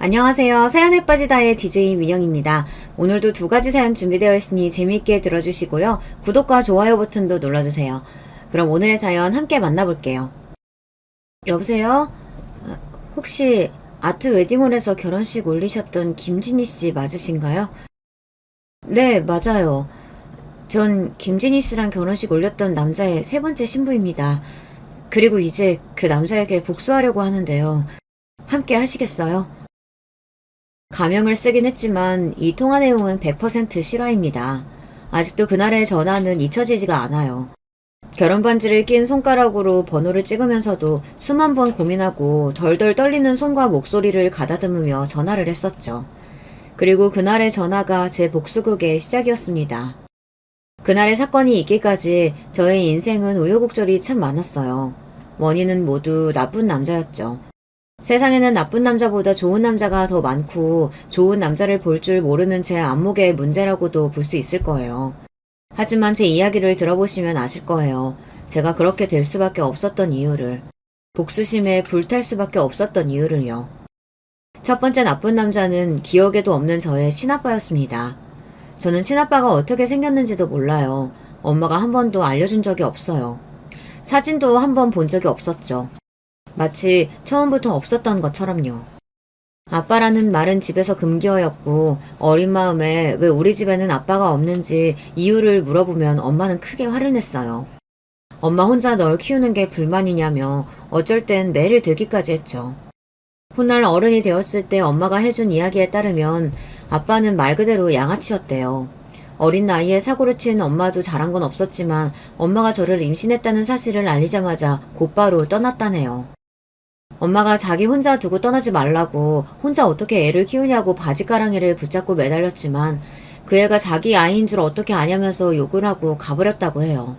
안녕하세요. 사연에 빠지다의 DJ 민영입니다. 오늘도 두 가지 사연 준비되어 있으니 재미있게 들어주시고요. 구독과 좋아요 버튼도 눌러주세요. 그럼 오늘의 사연 함께 만나볼게요. 여보세요? 혹시 아트 웨딩홀에서 결혼식 올리셨던 김진희 씨 맞으신가요? 네, 맞아요. 전 김진희 씨랑 결혼식 올렸던 남자의 세 번째 신부입니다. 그리고 이제 그 남자에게 복수하려고 하는데요. 함께 하시겠어요? 가명을 쓰긴 했지만 이 통화 내용은 100% 실화입니다. 아직도 그날의 전화는 잊혀지지가 않아요. 결혼 반지를 낀 손가락으로 번호를 찍으면서도 수만 번 고민하고 덜덜 떨리는 손과 목소리를 가다듬으며 전화를 했었죠. 그리고 그날의 전화가 제 복수극의 시작이었습니다. 그날의 사건이 있기까지 저의 인생은 우여곡절이 참 많았어요. 원인은 모두 나쁜 남자였죠. 세상에는 나쁜 남자보다 좋은 남자가 더 많고 좋은 남자를 볼 줄 모르는 제 안목의 문제라고도 볼 수 있을 거예요. 하지만 제 이야기를 들어보시면 아실 거예요. 제가 그렇게 될 수밖에 없었던 이유를. 복수심에 불탈 수밖에 없었던 이유를요. 첫 번째 나쁜 남자는 기억에도 없는 저의 친아빠였습니다. 저는 친아빠가 어떻게 생겼는지도 몰라요. 엄마가 한 번도 알려준 적이 없어요. 사진도 한 번 본 적이 없었죠. 마치 처음부터 없었던 것처럼요. 아빠라는 말은 집에서 금기어였고 어린 마음에 왜 우리 집에는 아빠가 없는지 이유를 물어보면 엄마는 크게 화를 냈어요. 엄마 혼자 널 키우는 게 불만이냐며 어쩔 땐 매를 들기까지 했죠. 훗날 어른이 되었을 때 엄마가 해준 이야기에 따르면 아빠는 말 그대로 양아치였대요. 어린 나이에 사고를 친 엄마도 잘한 건 없었지만 엄마가 저를 임신했다는 사실을 알리자마자 곧바로 떠났다네요. 엄마가 자기 혼자 두고 떠나지 말라고 혼자 어떻게 애를 키우냐고 바지가랑이를 붙잡고 매달렸지만 그 애가 자기 아이인 줄 어떻게 아냐면서 욕을 하고 가버렸다고 해요.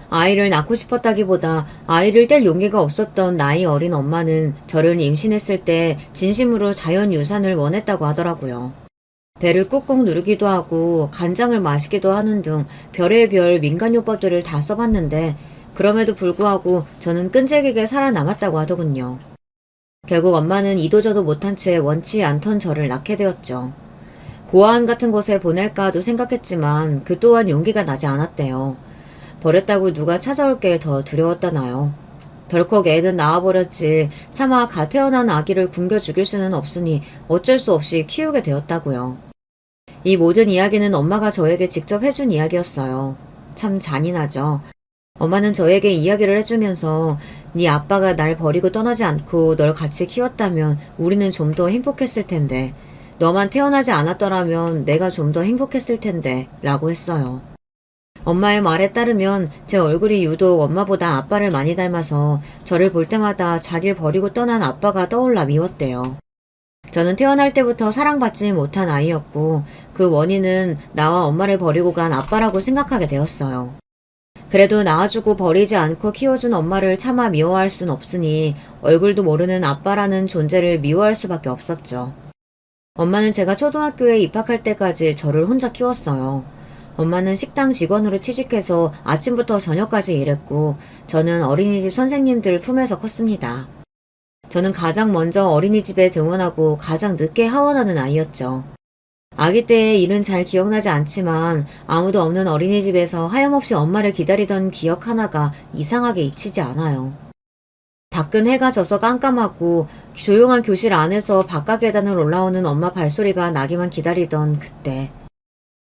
아이를 낳고 싶었다기보다 아이를 뗄 용기가 없었던 나이 어린 엄마는 저를 임신했을 때 진심으로 자연유산을 원했다고 하더라고요. 배를 꾹꾹 누르기도 하고 간장을 마시기도 하는 등 별의별 민간요법들을 다 써봤는데 그럼에도 불구하고 저는 끈질기게 살아남았다고 하더군요. 결국 엄마는 이도저도 못한 채 원치 않던 저를 낳게 되었죠. 고아원 같은 곳에 보낼까도 생각했지만 그 또한 용기가 나지 않았대요. 버렸다고 누가 찾아올 게 더 두려웠다나요. 덜컥 애는 낳아버렸지 차마 갓 태어난 아기를 굶겨 죽일 수는 없으니 어쩔 수 없이 키우게 되었다고요. 이 모든 이야기는 엄마가 저에게 직접 해준 이야기였어요. 참 잔인하죠. 엄마는 저에게 이야기를 해주면서 네 아빠가 날 버리고 떠나지 않고 널 같이 키웠다면 우리는 좀 더 행복했을 텐데 너만 태어나지 않았더라면 내가 좀 더 행복했을 텐데 라고 했어요. 엄마의 말에 따르면 제 얼굴이 유독 엄마보다 아빠를 많이 닮아서 저를 볼 때마다 자기를 버리고 떠난 아빠가 떠올라 미웠대요. 저는 태어날 때부터 사랑받지 못한 아이였고 그 원인은 나와 엄마를 버리고 간 아빠라고 생각하게 되었어요. 그래도 낳아주고 버리지 않고 키워준 엄마를 차마 미워할 순 없으니 얼굴도 모르는 아빠라는 존재를 미워할 수밖에 없었죠. 엄마는 제가 초등학교에 입학할 때까지 저를 혼자 키웠어요. 엄마는 식당 직원으로 취직해서 아침부터 저녁까지 일했고 저는 어린이집 선생님들 품에서 컸습니다. 저는 가장 먼저 어린이집에 등원하고 가장 늦게 하원하는 아이였죠. 아기 때의 일은 잘 기억나지 않지만 아무도 없는 어린이집에서 하염없이 엄마를 기다리던 기억 하나가 이상하게 잊히지 않아요. 밖은 해가 져서 깜깜하고 조용한 교실 안에서 바깥 계단을 올라오는 엄마 발소리가 나기만 기다리던 그때.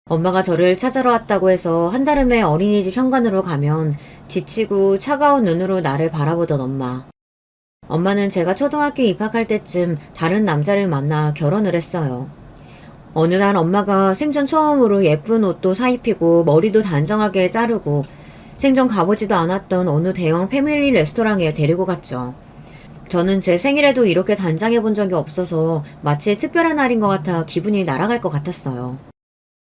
엄마가 저를 찾아러 왔다고 해서 한달음에 어린이집 현관으로 가면 지치고 차가운 눈으로 나를 바라보던 엄마. 엄마는 제가 초등학교 입학할 때쯤 다른 남자를 만나 결혼을 했어요. 어느 날 엄마가 생전 처음으로 예쁜 옷도 사입히고 머리도 단정하게 자르고 생전 가보지도 않았던 어느 대형 패밀리 레스토랑에 데리고 갔죠. 저는 제 생일에도 이렇게 단장해 본 적이 없어서 마치 특별한 날인 것 같아 기분이 날아갈 것 같았어요.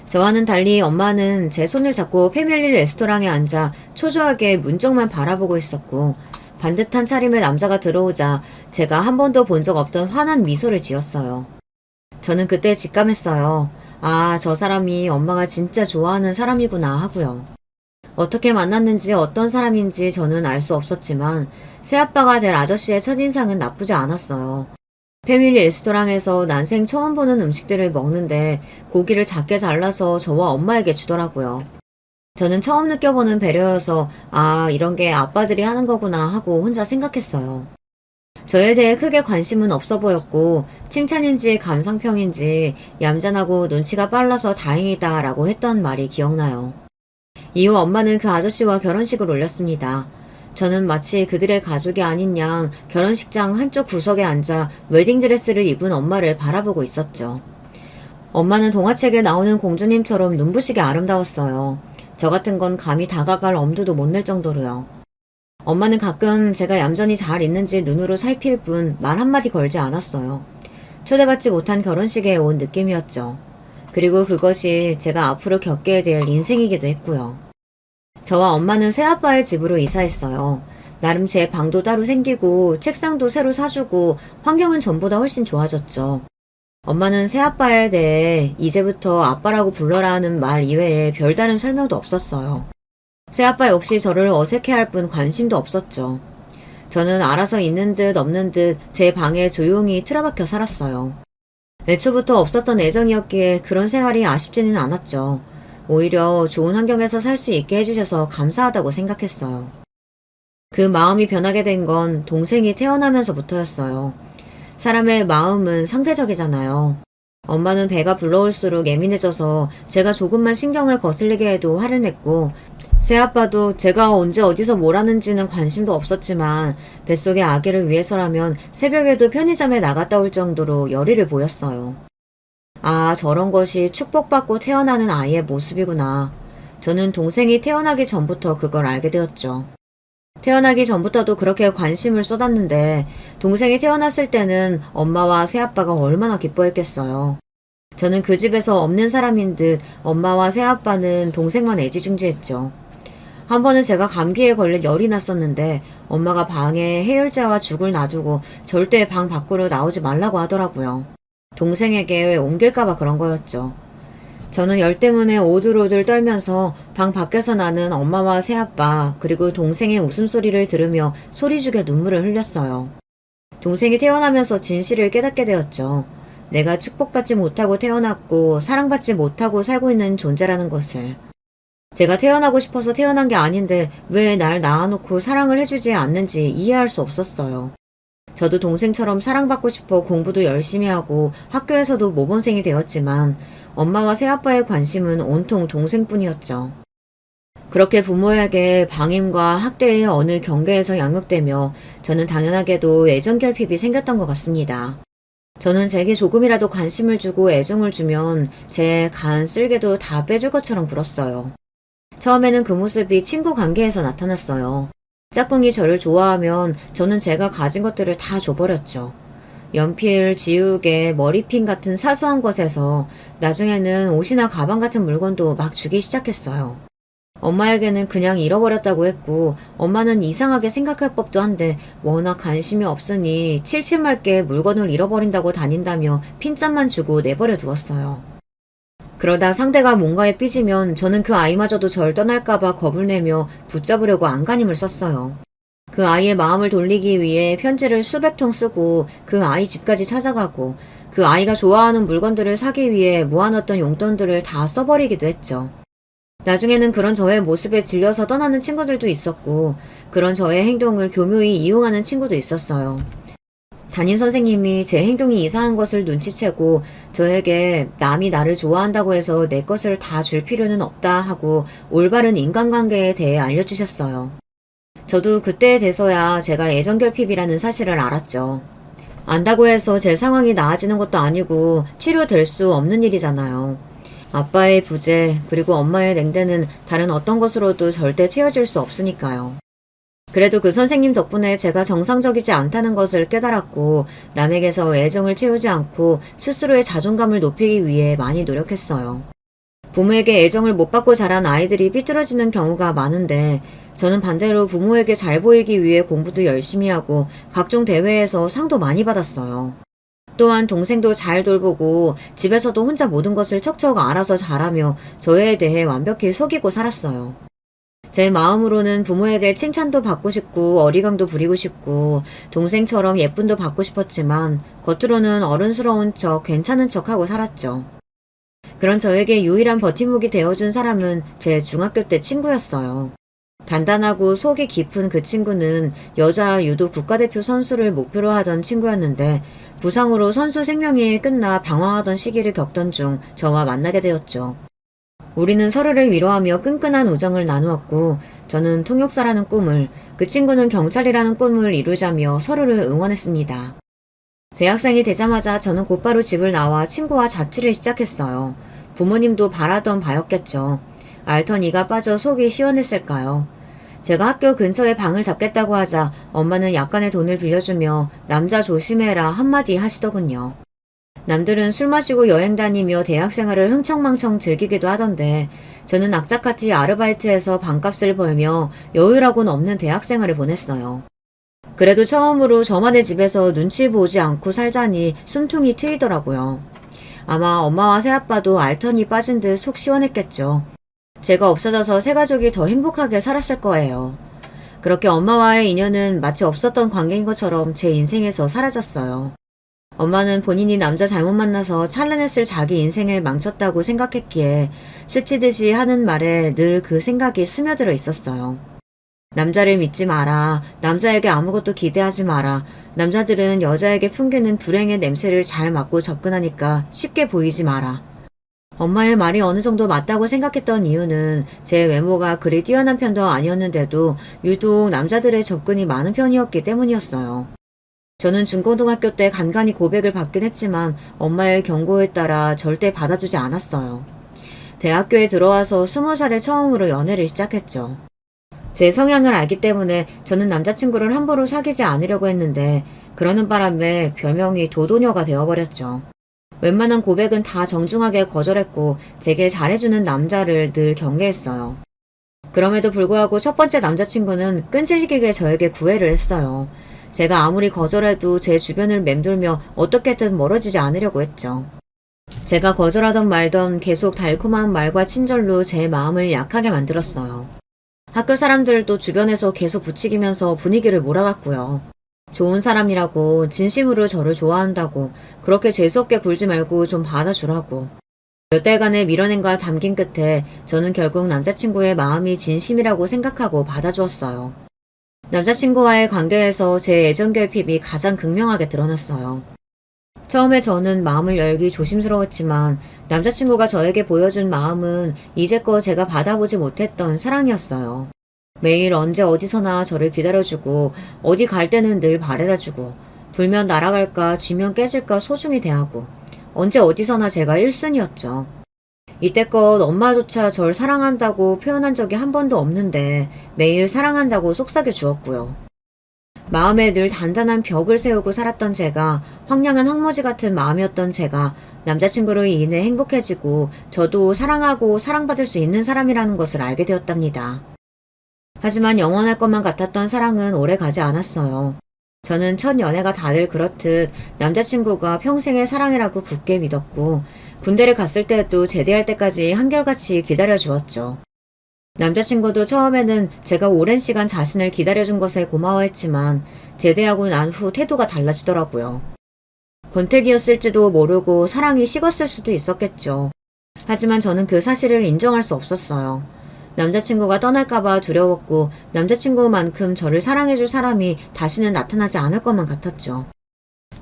저와는 달리 엄마는 제 손을 잡고 패밀리 레스토랑에 앉아 초조하게 문 쪽만 바라보고 있었고 반듯한 차림의 남자가 들어오자 제가 한 번도 본 적 없던 환한 미소를 지었어요. 저는 그때 직감했어요. 아, 저 사람이 엄마가 진짜 좋아하는 사람이구나 하고요. 어떻게 만났는지 어떤 사람인지 저는 알 수 없었지만 새아빠가 될 아저씨의 첫인상은 나쁘지 않았어요. 패밀리 레스토랑에서 난생 처음 보는 음식들을 먹는데 고기를 작게 잘라서 저와 엄마에게 주더라고요. 저는 처음 느껴보는 배려여서 아, 이런 게 아빠들이 하는 거구나 하고 혼자 생각했어요. 저에 대해 크게 관심은 없어 보였고 칭찬인지 감상평인지 얌전하고 눈치가 빨라서 다행이다 라고 했던 말이 기억나요. 이후 엄마는 그 아저씨와 결혼식을 올렸습니다. 저는 마치 그들의 가족이 아닌 양 결혼식장 한쪽 구석에 앉아 웨딩드레스를 입은 엄마를 바라보고 있었죠. 엄마는 동화책에 나오는 공주님처럼 눈부시게 아름다웠어요. 저 같은 건 감히 다가갈 엄두도 못 낼 정도로요. 엄마는 가끔 제가 얌전히 잘 있는지 눈으로 살필 뿐 말 한마디 걸지 않았어요. 초대받지 못한 결혼식에 온 느낌이었죠. 그리고 그것이 제가 앞으로 겪게 될 인생이기도 했고요. 저와 엄마는 새아빠의 집으로 이사했어요. 나름 제 방도 따로 생기고 책상도 새로 사주고 환경은 전보다 훨씬 좋아졌죠. 엄마는 새아빠에 대해 이제부터 아빠라고 불러라 하는 말 이외에 별다른 설명도 없었어요. 새아빠 역시 저를 어색해할 뿐 관심도 없었죠. 저는 알아서 있는 듯 없는 듯 제 방에 조용히 틀어박혀 살았어요. 애초부터 없었던 애정이었기에 그런 생활이 아쉽지는 않았죠. 오히려 좋은 환경에서 살 수 있게 해주셔서 감사하다고 생각했어요. 그 마음이 변하게 된 건 동생이 태어나면서부터였어요. 사람의 마음은 상대적이잖아요. 엄마는 배가 불러올수록 예민해져서 제가 조금만 신경을 거슬리게 해도 화를 냈고 새아빠도 제가 언제 어디서 뭘 하는지는 관심도 없었지만 뱃속의 아기를 위해서라면 새벽에도 편의점에 나갔다 올 정도로 열의를 보였어요. 아, 저런 것이 축복받고 태어나는 아이의 모습이구나. 저는 동생이 태어나기 전부터 그걸 알게 되었죠. 태어나기 전부터도 그렇게 관심을 쏟았는데 동생이 태어났을 때는 엄마와 새아빠가 얼마나 기뻐했겠어요. 저는 그 집에서 없는 사람인 듯 엄마와 새아빠는 동생만 애지중지했죠. 한 번은 제가 감기에 걸려 열이 났었는데 엄마가 방에 해열제와 죽을 놔두고 절대 방 밖으로 나오지 말라고 하더라고요. 동생에게 옮길까봐 그런 거였죠. 저는 열 때문에 오들오들 떨면서 방 밖에서 나는 엄마와 새아빠 그리고 동생의 웃음소리를 들으며 소리 죽여 눈물을 흘렸어요. 동생이 태어나면서 진실을 깨닫게 되었죠. 내가 축복받지 못하고 태어났고 사랑받지 못하고 살고 있는 존재라는 것을. 제가 태어나고 싶어서 태어난 게 아닌데 왜 날 낳아놓고 사랑을 해주지 않는지 이해할 수 없었어요. 저도 동생처럼 사랑받고 싶어 공부도 열심히 하고 학교에서도 모범생이 되었지만 엄마와 새아빠의 관심은 온통 동생뿐이었죠. 그렇게 부모에게 방임과 학대의 어느 경계에서 양육되며 저는 당연하게도 애정결핍이 생겼던 것 같습니다. 저는 제게 조금이라도 관심을 주고 애정을 주면 제 간 쓸개도 다 빼줄 것처럼 굴었어요. 처음에는 그 모습이 친구 관계에서 나타났어요. 짝꿍이 저를 좋아하면 저는 제가 가진 것들을 다 줘버렸죠. 연필, 지우개, 머리핀 같은 사소한 것에서 나중에는 옷이나 가방 같은 물건도 막 주기 시작했어요. 엄마에게는 그냥 잃어버렸다고 했고 엄마는 이상하게 생각할 법도 한데 워낙 관심이 없으니 칠칠맞게 물건을 잃어버린다고 다닌다며 핀잔만 주고 내버려 두었어요. 그러다 상대가 뭔가에 삐지면 저는 그 아이마저도 절 떠날까봐 겁을 내며 붙잡으려고 안간힘을 썼어요. 그 아이의 마음을 돌리기 위해 편지를 수백 통 쓰고 그 아이 집까지 찾아가고 그 아이가 좋아하는 물건들을 사기 위해 모아놨던 용돈들을 다 써버리기도 했죠. 나중에는 그런 저의 모습에 질려서 떠나는 친구들도 있었고 그런 저의 행동을 교묘히 이용하는 친구도 있었어요. 담임 선생님이 제 행동이 이상한 것을 눈치채고 저에게 남이 나를 좋아한다고 해서 내 것을 다 줄 필요는 없다 하고 올바른 인간관계에 대해 알려주셨어요. 저도 그때에 돼서야 제가 애정결핍이라는 사실을 알았죠. 안다고 해서 제 상황이 나아지는 것도 아니고 치료될 수 없는 일이잖아요. 아빠의 부재 그리고 엄마의 냉대는 다른 어떤 것으로도 절대 채워질 수 없으니까요. 그래도 그 선생님 덕분에 제가 정상적이지 않다는 것을 깨달았고 남에게서 애정을 채우지 않고 스스로의 자존감을 높이기 위해 많이 노력했어요. 부모에게 애정을 못 받고 자란 아이들이 삐뚤어지는 경우가 많은데 저는 반대로 부모에게 잘 보이기 위해 공부도 열심히 하고 각종 대회에서 상도 많이 받았어요. 또한 동생도 잘 돌보고 집에서도 혼자 모든 것을 척척 알아서 잘하며 저에 대해 완벽히 속이고 살았어요. 제 마음으로는 부모에게 칭찬도 받고 싶고 어리광도 부리고 싶고 동생처럼 예쁨도 받고 싶었지만 겉으로는 어른스러운 척 괜찮은 척하고 살았죠. 그런 저에게 유일한 버팀목이 되어준 사람은 제 중학교 때 친구였어요. 단단하고 속이 깊은 그 친구는 여자 유도 국가대표 선수를 목표로 하던 친구였는데 부상으로 선수 생명이 끝나 방황하던 시기를 겪던 중 저와 만나게 되었죠. 우리는 서로를 위로하며 끈끈한 우정을 나누었고 저는 통역사라는 꿈을, 그 친구는 경찰이라는 꿈을 이루자며 서로를 응원했습니다. 대학생이 되자마자 저는 곧바로 집을 나와 친구와 자취를 시작했어요. 부모님도 바라던 바였겠죠. 앓던 이가 빠져 속이 시원했을까요? 제가 학교 근처에 방을 잡겠다고 하자 엄마는 약간의 돈을 빌려주며 남자 조심해라 한마디 하시더군요. 남들은 술 마시고 여행 다니며 대학생활을 흥청망청 즐기기도 하던데 저는 악착같이 아르바이트해서 방값을 벌며 여유라고는 없는 대학생활을 보냈어요. 그래도 처음으로 저만의 집에서 눈치 보지 않고 살자니 숨통이 트이더라고요. 아마 엄마와 새아빠도 알턴이 빠진 듯 속 시원했겠죠. 제가 없어져서 새 가족이 더 행복하게 살았을 거예요. 그렇게 엄마와의 인연은 마치 없었던 관계인 것처럼 제 인생에서 사라졌어요. 엄마는 본인이 남자 잘못 만나서 찬란했을 자기 인생을 망쳤다고 생각했기에 스치듯이 하는 말에 늘 그 생각이 스며들어 있었어요. 남자를 믿지 마라. 남자에게 아무것도 기대하지 마라. 남자들은 여자에게 풍기는 불행의 냄새를 잘 맡고 접근하니까 쉽게 보이지 마라. 엄마의 말이 어느 정도 맞다고 생각했던 이유는 제 외모가 그리 뛰어난 편도 아니었는데도 유독 남자들의 접근이 많은 편이었기 때문이었어요. 저는 중고등학교 때 간간히 고백을 받긴 했지만 엄마의 경고에 따라 절대 받아주지 않았어요. 대학교에 들어와서 20살에 처음으로 연애를 시작했죠. 제 성향을 알기 때문에 저는 남자친구를 함부로 사귀지 않으려고 했는데 그러는 바람에 별명이 도도녀가 되어버렸죠. 웬만한 고백은 다 정중하게 거절했고 제게 잘해주는 남자를 늘 경계했어요. 그럼에도 불구하고 첫 번째 남자친구는 끈질기게 저에게 구애를 했어요. 제가 아무리 거절해도 제 주변을 맴돌며 어떻게든 멀어지지 않으려고 했죠. 제가 거절하던 말던 계속 달콤한 말과 친절로 제 마음을 약하게 만들었어요. 학교 사람들도 주변에서 계속 부추기면서 분위기를 몰아갔고요. 좋은 사람이라고 진심으로 저를 좋아한다고 그렇게 재수없게 굴지 말고 좀 받아주라고. 몇 달간의 밀어낸과 담긴 끝에 저는 결국 남자친구의 마음이 진심이라고 생각하고 받아주었어요. 남자친구와의 관계에서 제 애정 결핍이 가장 극명하게 드러났어요. 처음에 저는 마음을 열기 조심스러웠지만 남자친구가 저에게 보여준 마음은 이제껏 제가 받아보지 못했던 사랑이었어요. 매일 언제 어디서나 저를 기다려주고 어디 갈 때는 늘 바래다주고 불면 날아갈까 쥐면 깨질까 소중히 대하고 언제 어디서나 제가 1순위였죠. 이때껏 엄마조차 절 사랑한다고 표현한 적이 한 번도 없는데 매일 사랑한다고 속삭여 주었고요. 마음에 늘 단단한 벽을 세우고 살았던 제가, 황량한 황무지 같은 마음이었던 제가 남자친구로 인해 행복해지고 저도 사랑하고 사랑받을 수 있는 사람이라는 것을 알게 되었답니다. 하지만 영원할 것만 같았던 사랑은 오래 가지 않았어요. 저는 첫 연애가 다들 그렇듯 남자친구가 평생의 사랑이라고 굳게 믿었고 군대를 갔을 때도 제대할 때까지 한결같이 기다려주었죠. 남자친구도 처음에는 제가 오랜 시간 자신을 기다려준 것에 고마워했지만 제대하고 난 후 태도가 달라지더라고요. 권태기였을지도 모르고 사랑이 식었을 수도 있었겠죠. 하지만 저는 그 사실을 인정할 수 없었어요. 남자친구가 떠날까봐 두려웠고 남자친구만큼 저를 사랑해줄 사람이 다시는 나타나지 않을 것만 같았죠.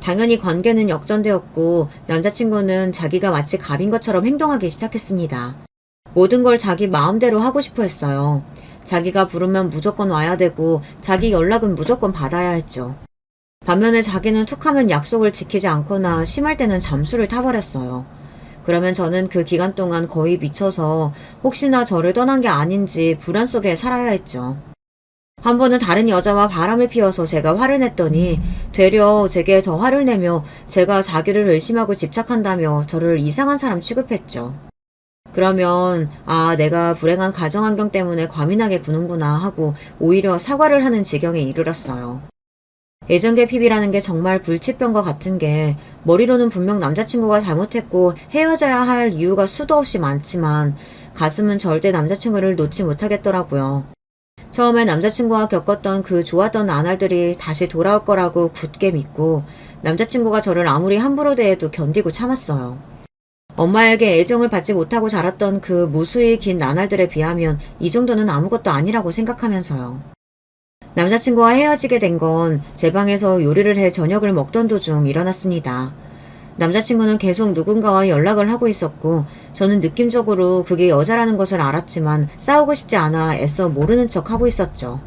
당연히 관계는 역전되었고 남자친구는 자기가 마치 갑인 것처럼 행동하기 시작했습니다. 모든 걸 자기 마음대로 하고 싶어 했어요. 자기가 부르면 무조건 와야 되고 자기 연락은 무조건 받아야 했죠. 반면에 자기는 툭하면 약속을 지키지 않거나 심할 때는 잠수를 타버렸어요. 그러면 저는 그 기간 동안 거의 미쳐서 혹시나 저를 떠난 게 아닌지 불안 속에 살아야 했죠. 한 번은 다른 여자와 바람을 피워서 제가 화를 냈더니 되려 제게 더 화를 내며 제가 자기를 의심하고 집착한다며 저를 이상한 사람 취급했죠. 그러면 내가 불행한 가정환경 때문에 과민하게 구는구나 하고 오히려 사과를 하는 지경에 이르렀어요. 애정결핍이라는 게 정말 불치병과 같은 게 머리로는 분명 남자친구가 잘못했고 헤어져야 할 이유가 수도 없이 많지만 가슴은 절대 남자친구를 놓지 못하겠더라고요. 처음에 남자친구와 겪었던 그 좋았던 나날들이 다시 돌아올 거라고 굳게 믿고 남자친구가 저를 아무리 함부로 대해도 견디고 참았어요. 엄마에게 애정을 받지 못하고 자랐던 그 무수히 긴 나날들에 비하면 이 정도는 아무것도 아니라고 생각하면서요. 남자친구와 헤어지게 된 건 제 방에서 요리를 해 저녁을 먹던 도중 일어났습니다. 남자친구는 계속 누군가와 연락을 하고 있었고 저는 느낌적으로 그게 여자라는 것을 알았지만 싸우고 싶지 않아 애써 모르는 척 하고 있었죠.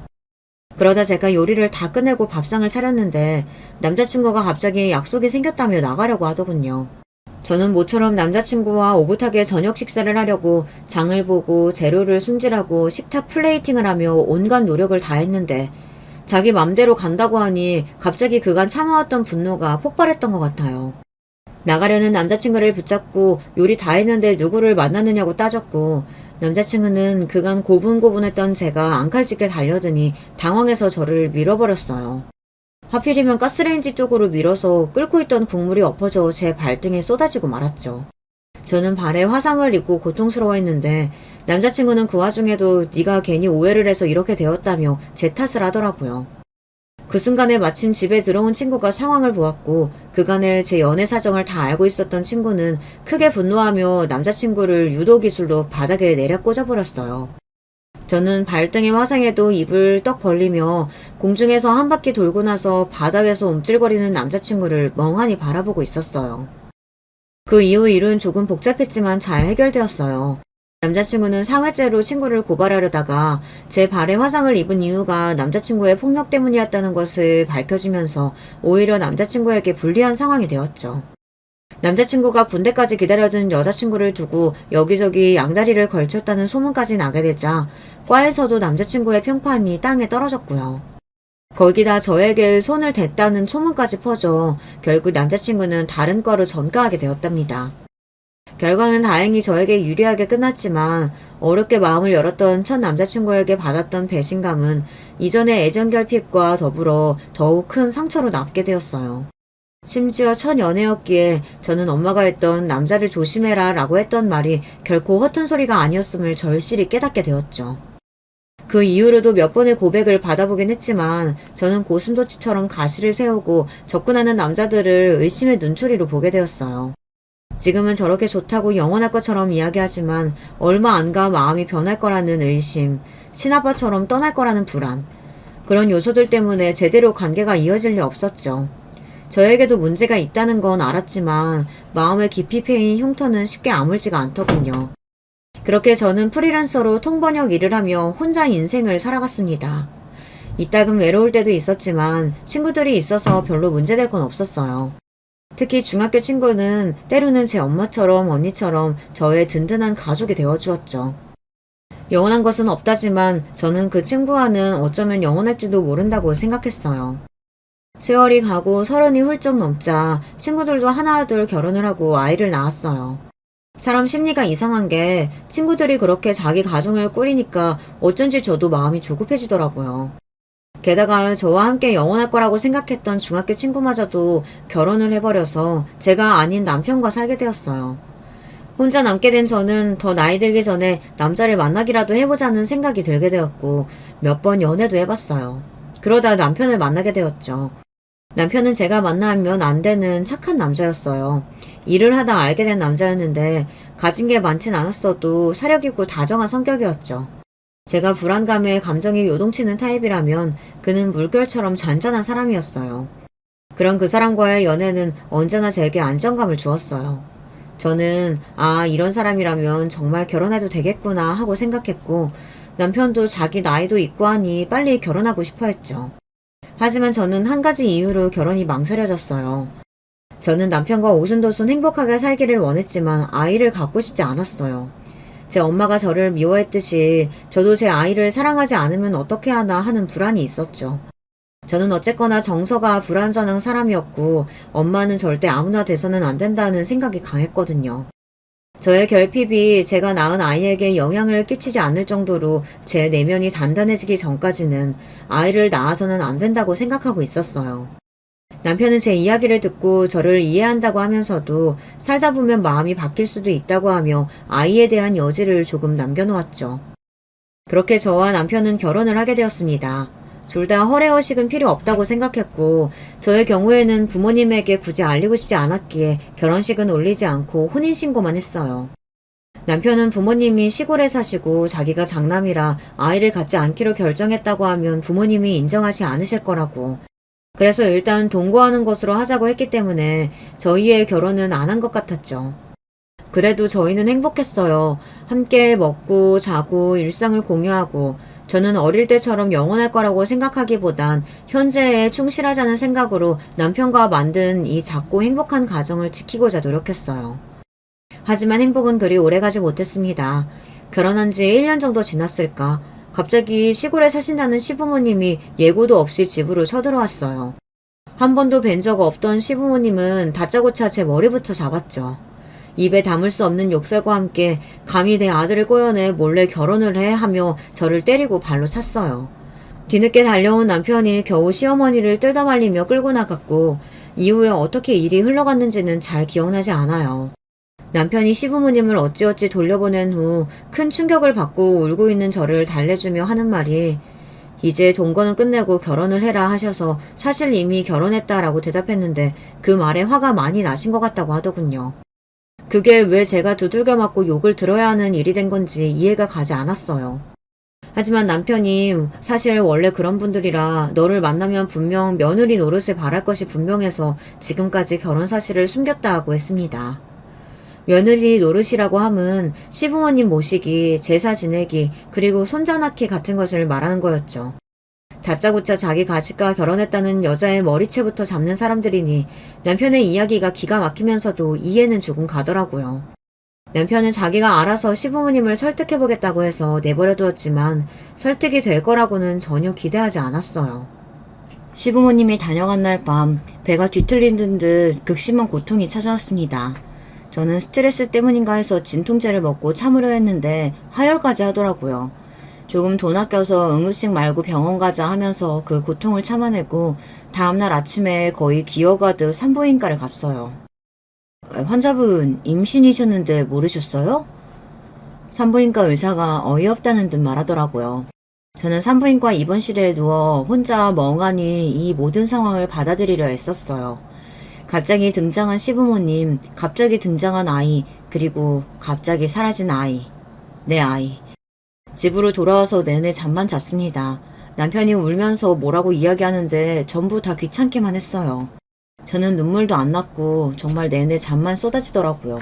그러다 제가 요리를 다 끝내고 밥상을 차렸는데 남자친구가 갑자기 약속이 생겼다며 나가려고 하더군요. 저는 모처럼 남자친구와 오붓하게 저녁 식사를 하려고 장을 보고 재료를 손질하고 식탁 플레이팅을 하며 온갖 노력을 다했는데 자기 맘대로 간다고 하니 갑자기 그간 참아왔던 분노가 폭발했던 것 같아요. 나가려는 남자친구를 붙잡고 요리 다 했는데 누구를 만났느냐고 따졌고 남자친구는 그간 고분고분했던 제가 앙칼짓게 달려드니 당황해서 저를 밀어버렸어요. 하필이면 가스레인지 쪽으로 밀어서 끓고 있던 국물이 엎어져 제 발등에 쏟아지고 말았죠. 저는 발에 화상을 입고 고통스러워했는데 남자친구는 그 와중에도 네가 괜히 오해를 해서 이렇게 되었다며 제 탓을 하더라고요. 그 순간에 마침 집에 들어온 친구가 상황을 보았고 그간의 제 연애 사정을 다 알고 있었던 친구는 크게 분노하며 남자친구를 유도 기술로 바닥에 내려 꽂아버렸어요. 저는 발등의 화상에도 입을 떡 벌리며 공중에서 한 바퀴 돌고 나서 바닥에서 움찔거리는 남자친구를 멍하니 바라보고 있었어요. 그 이후 일은 조금 복잡했지만 잘 해결되었어요. 남자친구는 상해죄로 친구를 고발하려다가 제 발에 화상을 입은 이유가 남자친구의 폭력 때문이었다는 것을 밝혀지면서 오히려 남자친구에게 불리한 상황이 되었죠. 남자친구가 군대까지 기다려준 여자친구를 두고 여기저기 양다리를 걸쳤다는 소문까지 나게 되자 과에서도 남자친구의 평판이 땅에 떨어졌고요. 거기다 저에게 손을 댔다는 소문까지 퍼져 결국 남자친구는 다른 과로 전가하게 되었답니다. 결과는 다행히 저에게 유리하게 끝났지만 어렵게 마음을 열었던 첫 남자친구에게 받았던 배신감은 이전의 애정결핍과 더불어 더욱 큰 상처로 남게 되었어요. 심지어 첫 연애였기에 저는 엄마가 했던 남자를 조심해라 라고 했던 말이 결코 허튼 소리가 아니었음을 절실히 깨닫게 되었죠. 그 이후로도 몇 번의 고백을 받아보긴 했지만 저는 고슴도치처럼 가시를 세우고 접근하는 남자들을 의심의 눈초리로 보게 되었어요. 지금은 저렇게 좋다고 영원할 것처럼 이야기하지만 얼마 안 가 마음이 변할 거라는 의심, 친아빠처럼 떠날 거라는 불안, 그런 요소들 때문에 제대로 관계가 이어질 리 없었죠. 저에게도 문제가 있다는 건 알았지만 마음을 깊이 패인 흉터는 쉽게 아물지가 않더군요. 그렇게 저는 프리랜서로 통번역 일을 하며 혼자 인생을 살아갔습니다. 이따금 외로울 때도 있었지만 친구들이 있어서 별로 문제될 건 없었어요. 특히 중학교 친구는 때로는 제 엄마처럼 언니처럼 저의 든든한 가족이 되어주었죠. 영원한 것은 없다지만 저는 그 친구와는 어쩌면 영원할지도 모른다고 생각했어요. 세월이 가고 30이 훌쩍 넘자 친구들도 하나둘 결혼을 하고 아이를 낳았어요. 사람 심리가 이상한 게 친구들이 그렇게 자기 가정을 꾸리니까 어쩐지 저도 마음이 조급해지더라고요. 게다가 저와 함께 영원할 거라고 생각했던 중학교 친구마저도 결혼을 해버려서 제가 아닌 남편과 살게 되었어요. 혼자 남게 된 저는 더 나이 들기 전에 남자를 만나기라도 해보자는 생각이 들게 되었고 몇 번 연애도 해봤어요. 그러다 남편을 만나게 되었죠. 남편은 제가 만나면 안 되는 착한 남자였어요. 일을 하다 알게 된 남자였는데 가진 게 많진 않았어도 사력 있고 다정한 성격이었죠. 제가 불안감에 감정이 요동치는 타입이라면 그는 물결처럼 잔잔한 사람이었어요. 그런 그 사람과의 연애는 언제나 제게 안정감을 주었어요. 저는 이런 사람이라면 정말 결혼해도 되겠구나 하고 생각했고 남편도 자기 나이도 있고 하니 빨리 결혼하고 싶어 했죠. 하지만 저는 한 가지 이유로 결혼이 망설여졌어요. 저는 남편과 오순도순 행복하게 살기를 원했지만 아이를 갖고 싶지 않았어요. 제 엄마가 저를 미워했듯이 저도 제 아이를 사랑하지 않으면 어떻게 하나 하는 불안이 있었죠. 저는 어쨌거나 정서가 불완전한 사람이었고 엄마는 절대 아무나 돼서는 안 된다는 생각이 강했거든요. 저의 결핍이 제가 낳은 아이에게 영향을 끼치지 않을 정도로 제 내면이 단단해지기 전까지는 아이를 낳아서는 안 된다고 생각하고 있었어요. 남편은 제 이야기를 듣고 저를 이해한다고 하면서도 살다 보면 마음이 바뀔 수도 있다고 하며 아이에 대한 여지를 조금 남겨놓았죠. 그렇게 저와 남편은 결혼을 하게 되었습니다. 둘 다 허례허식은 필요 없다고 생각했고 저의 경우에는 부모님에게 굳이 알리고 싶지 않았기에 결혼식은 올리지 않고 혼인신고만 했어요. 남편은 부모님이 시골에 사시고 자기가 장남이라 아이를 갖지 않기로 결정했다고 하면 부모님이 인정하지 않으실 거라고. 그래서 일단 동거하는 것으로 하자고 했기 때문에 저희의 결혼은 안 한 것 같았죠. 그래도 저희는 행복했어요. 함께 먹고 자고 일상을 공유하고 저는 어릴 때처럼 영원할 거라고 생각하기보단 현재에 충실하자는 생각으로 남편과 만든 이 작고 행복한 가정을 지키고자 노력했어요. 하지만 행복은 그리 오래가지 못했습니다. 결혼한 지 1년 정도 지났을까 갑자기 시골에 사신다는 시부모님이 예고도 없이 집으로 쳐들어왔어요. 한 번도 뵌 적 없던 시부모님은 다짜고짜 제 머리부터 잡았죠. 입에 담을 수 없는 욕설과 함께 감히 내 아들을 꼬여내 몰래 결혼을 해 하며 저를 때리고 발로 찼어요. 뒤늦게 달려온 남편이 겨우 시어머니를 뜯어 말리며 끌고 나갔고 이후에 어떻게 일이 흘러갔는지는 잘 기억나지 않아요. 남편이 시부모님을 어찌어찌 돌려보낸 후 큰 충격을 받고 울고 있는 저를 달래주며 하는 말이 이제 동거는 끝내고 결혼을 해라 하셔서 사실 이미 결혼했다라고 대답했는데 그 말에 화가 많이 나신 것 같다고 하더군요. 그게 왜 제가 두들겨 맞고 욕을 들어야 하는 일이 된 건지 이해가 가지 않았어요. 하지만 남편이 사실 원래 그런 분들이라 너를 만나면 분명 며느리 노릇을 바랄 것이 분명해서 지금까지 결혼 사실을 숨겼다고 했습니다. 며느리 노릇이라고 함은 시부모님 모시기, 제사 지내기, 그리고 손자 낳기 같은 것을 말하는 거였죠. 다짜고짜 자기 가식과 결혼했다는 여자의 머리채부터 잡는 사람들이니 남편의 이야기가 기가 막히면서도 이해는 조금 가더라고요. 남편은 자기가 알아서 시부모님을 설득해보겠다고 해서 내버려두었지만 설득이 될 거라고는 전혀 기대하지 않았어요. 시부모님이 다녀간 날 밤 배가 뒤틀리는 듯 극심한 고통이 찾아왔습니다. 저는 스트레스 때문인가 해서 진통제를 먹고 참으려 했는데 하혈까지 하더라고요. 조금 돈 아껴서 응급실 말고 병원 가자 하면서 그 고통을 참아내고 다음날 아침에 거의 기어가듯 산부인과를 갔어요. 환자분 임신이셨는데 모르셨어요? 산부인과 의사가 어이없다는 듯 말하더라고요. 저는 산부인과 입원실에 누워 혼자 멍하니 이 모든 상황을 받아들이려 애썼어요. 갑자기 등장한 시부모님, 갑자기 등장한 아이, 그리고 갑자기 사라진 아이. 내 아이. 집으로 돌아와서 내내 잠만 잤습니다. 남편이 울면서 뭐라고 이야기하는데 전부 다 귀찮기만 했어요. 저는 눈물도 안 났고 정말 내내 잠만 쏟아지더라고요.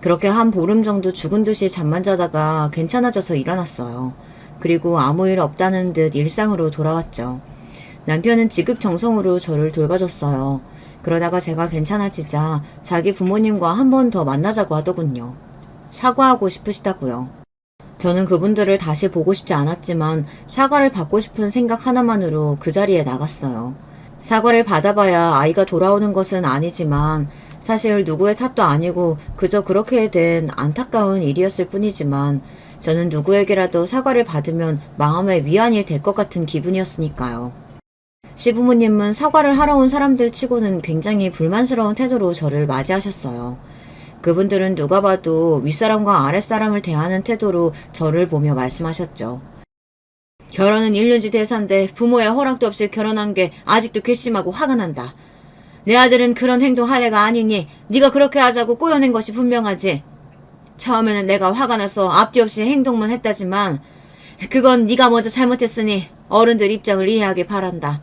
그렇게 한 보름 정도 죽은 듯이 잠만 자다가 괜찮아져서 일어났어요. 그리고 아무 일 없다는 듯 일상으로 돌아왔죠. 남편은 지극정성으로 저를 돌봐줬어요. 그러다가 제가 괜찮아지자 자기 부모님과 한 번 더 만나자고 하더군요. 사과하고 싶으시다고요. 저는 그분들을 다시 보고 싶지 않았지만 사과를 받고 싶은 생각 하나만으로 그 자리에 나갔어요. 사과를 받아봐야 아이가 돌아오는 것은 아니지만 사실 누구의 탓도 아니고 그저 그렇게 된 안타까운 일이었을 뿐이지만 저는 누구에게라도 사과를 받으면 마음의 위안이 될 것 같은 기분이었으니까요. 시부모님은 사과를 하러 온 사람들 치고는 굉장히 불만스러운 태도로 저를 맞이하셨어요. 그분들은 누가 봐도 윗사람과 아랫사람을 대하는 태도로 저를 보며 말씀하셨죠. 결혼은 일륜지 대사인데 부모의 허락도 없이 결혼한 게 아직도 괘씸하고 화가 난다. 내 아들은 그런 행동 할 애가 아니니 네가 그렇게 하자고 꼬여낸 것이 분명하지. 처음에는 내가 화가 나서 앞뒤 없이 행동만 했다지만 그건 네가 먼저 잘못했으니 어른들 입장을 이해하길 바란다.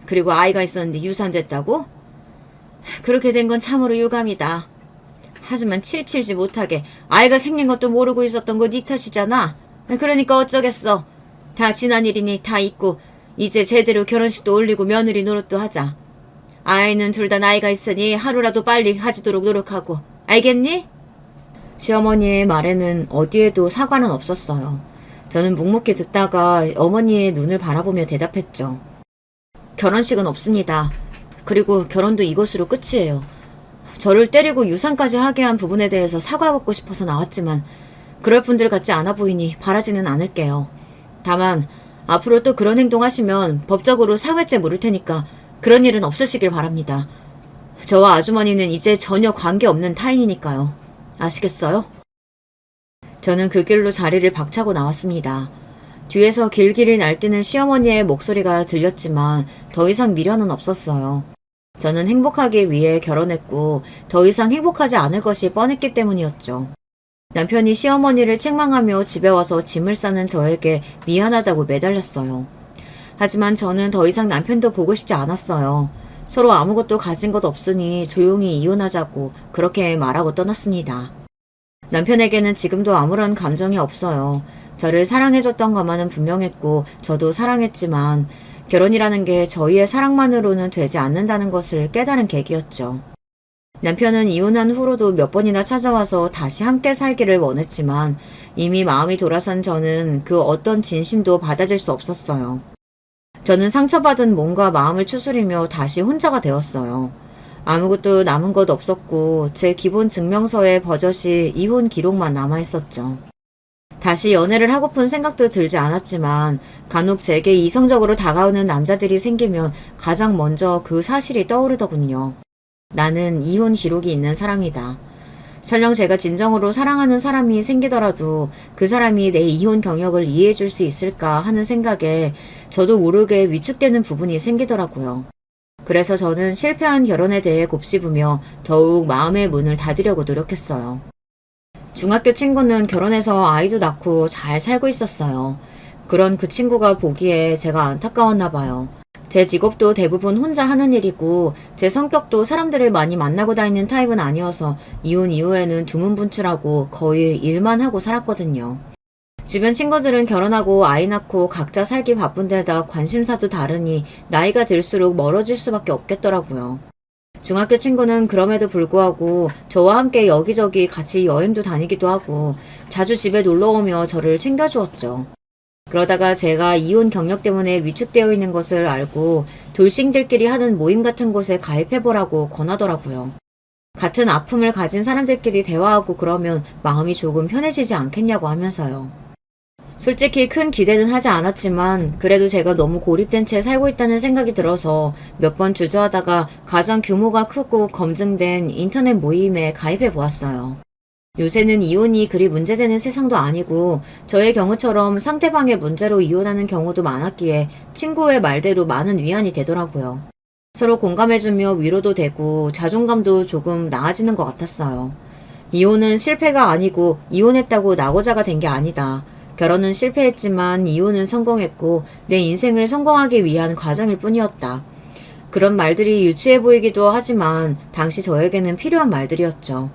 그리고 아이가 있었는데 유산됐다고? 그렇게 된 건 참으로 유감이다. 하지만 칠칠지 못하게 아이가 생긴 것도 모르고 있었던 거 네 탓이잖아. 그러니까 어쩌겠어. 다 지난 일이니 다 잊고 이제 제대로 결혼식도 올리고 며느리 노릇도 하자. 아이는 둘 다 나이가 있으니 하루라도 빨리 가지도록 노력하고. 알겠니? 시어머니의 말에는 어디에도 사과는 없었어요. 저는 묵묵히 듣다가 어머니의 눈을 바라보며 대답했죠. 결혼식은 없습니다. 그리고 결혼도 이것으로 끝이에요. 저를 때리고 유산까지 하게 한 부분에 대해서 사과받고 싶어서 나왔지만 그럴 분들 같지 않아 보이니 바라지는 않을게요. 다만 앞으로 또 그런 행동하시면 법적으로 사회죄 물을 테니까 그런 일은 없으시길 바랍니다. 저와 아주머니는 이제 전혀 관계없는 타인이니까요. 아시겠어요? 저는 그 길로 자리를 박차고 나왔습니다. 뒤에서 길길이 날뛰는 시어머니의 목소리가 들렸지만 더 이상 미련은 없었어요. 저는 행복하기 위해 결혼했고 더 이상 행복하지 않을 것이 뻔했기 때문이었죠. 남편이 시어머니를 책망하며 집에 와서 짐을 싸는 저에게 미안하다고 매달렸어요. 하지만 저는 더 이상 남편도 보고 싶지 않았어요. 서로 아무것도 가진 것 없으니 조용히 이혼하자고 그렇게 말하고 떠났습니다. 남편에게는 지금도 아무런 감정이 없어요. 저를 사랑해줬던 것만은 분명했고 저도 사랑했지만 결혼이라는 게 저희의 사랑만으로는 되지 않는다는 것을 깨달은 계기였죠. 남편은 이혼한 후로도 몇 번이나 찾아와서 다시 함께 살기를 원했지만 이미 마음이 돌아선 저는 그 어떤 진심도 받아줄 수 없었어요. 저는 상처받은 몸과 마음을 추스리며 다시 혼자가 되었어요. 아무것도 남은 것 없었고 제 기본 증명서에 버젓이 이혼 기록만 남아있었죠. 다시 연애를 하고픈 생각도 들지 않았지만 간혹 제게 이성적으로 다가오는 남자들이 생기면 가장 먼저 그 사실이 떠오르더군요. 나는 이혼 기록이 있는 사람이다. 설령 제가 진정으로 사랑하는 사람이 생기더라도 그 사람이 내 이혼 경력을 이해해 줄 수 있을까 하는 생각에 저도 모르게 위축되는 부분이 생기더라고요. 그래서 저는 실패한 결혼에 대해 곱씹으며 더욱 마음의 문을 닫으려고 노력했어요. 중학교 친구는 결혼해서 아이도 낳고 잘 살고 있었어요. 그런 그 친구가 보기에 제가 안타까웠나 봐요. 제 직업도 대부분 혼자 하는 일이고 제 성격도 사람들을 많이 만나고 다니는 타입은 아니어서 이혼 이후에는 두문분출하고 거의 일만 하고 살았거든요. 주변 친구들은 결혼하고 아이 낳고 각자 살기 바쁜 데다 관심사도 다르니 나이가 들수록 멀어질 수밖에 없겠더라고요. 중학교 친구는 그럼에도 불구하고 저와 함께 여기저기 같이 여행도 다니기도 하고 자주 집에 놀러오며 저를 챙겨주었죠. 그러다가 제가 이혼 경력 때문에 위축되어 있는 것을 알고 돌싱들끼리 하는 모임 같은 곳에 가입해보라고 권하더라고요. 같은 아픔을 가진 사람들끼리 대화하고 그러면 마음이 조금 편해지지 않겠냐고 하면서요. 솔직히 큰 기대는 하지 않았지만 그래도 제가 너무 고립된 채 살고 있다는 생각이 들어서 몇 번 주저하다가 가장 규모가 크고 검증된 인터넷 모임에 가입해 보았어요. 요새는 이혼이 그리 문제되는 세상도 아니고 저의 경우처럼 상대방의 문제로 이혼하는 경우도 많았기에 친구의 말대로 많은 위안이 되더라고요. 서로 공감해주며 위로도 되고 자존감도 조금 나아지는 것 같았어요. 이혼은 실패가 아니고 이혼했다고 낙오자가 된 게 아니다. 결혼은 실패했지만 이혼은 성공했고 내 인생을 성공하기 위한 과정일 뿐이었다. 그런 말들이 유치해 보이기도 하지만 당시 저에게는 필요한 말들이었죠.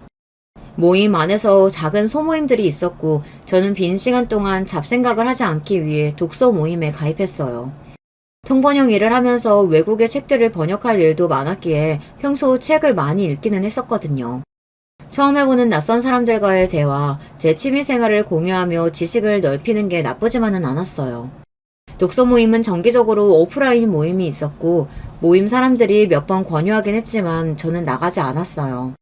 모임 안에서 작은 소모임들이 있었고 저는 빈 시간 동안 잡생각을 하지 않기 위해 독서 모임에 가입했어요. 통번역 일을 하면서 외국의 책들을 번역할 일도 많았기에 평소 책을 많이 읽기는 했었거든요. 처음 해보는 낯선 사람들과의 대화, 제 취미생활을 공유하며 지식을 넓히는 게 나쁘지만은 않았어요. 독서 모임은 정기적으로 오프라인 모임이 있었고 모임 사람들이 몇 번 권유하긴 했지만 저는 나가지 않았어요.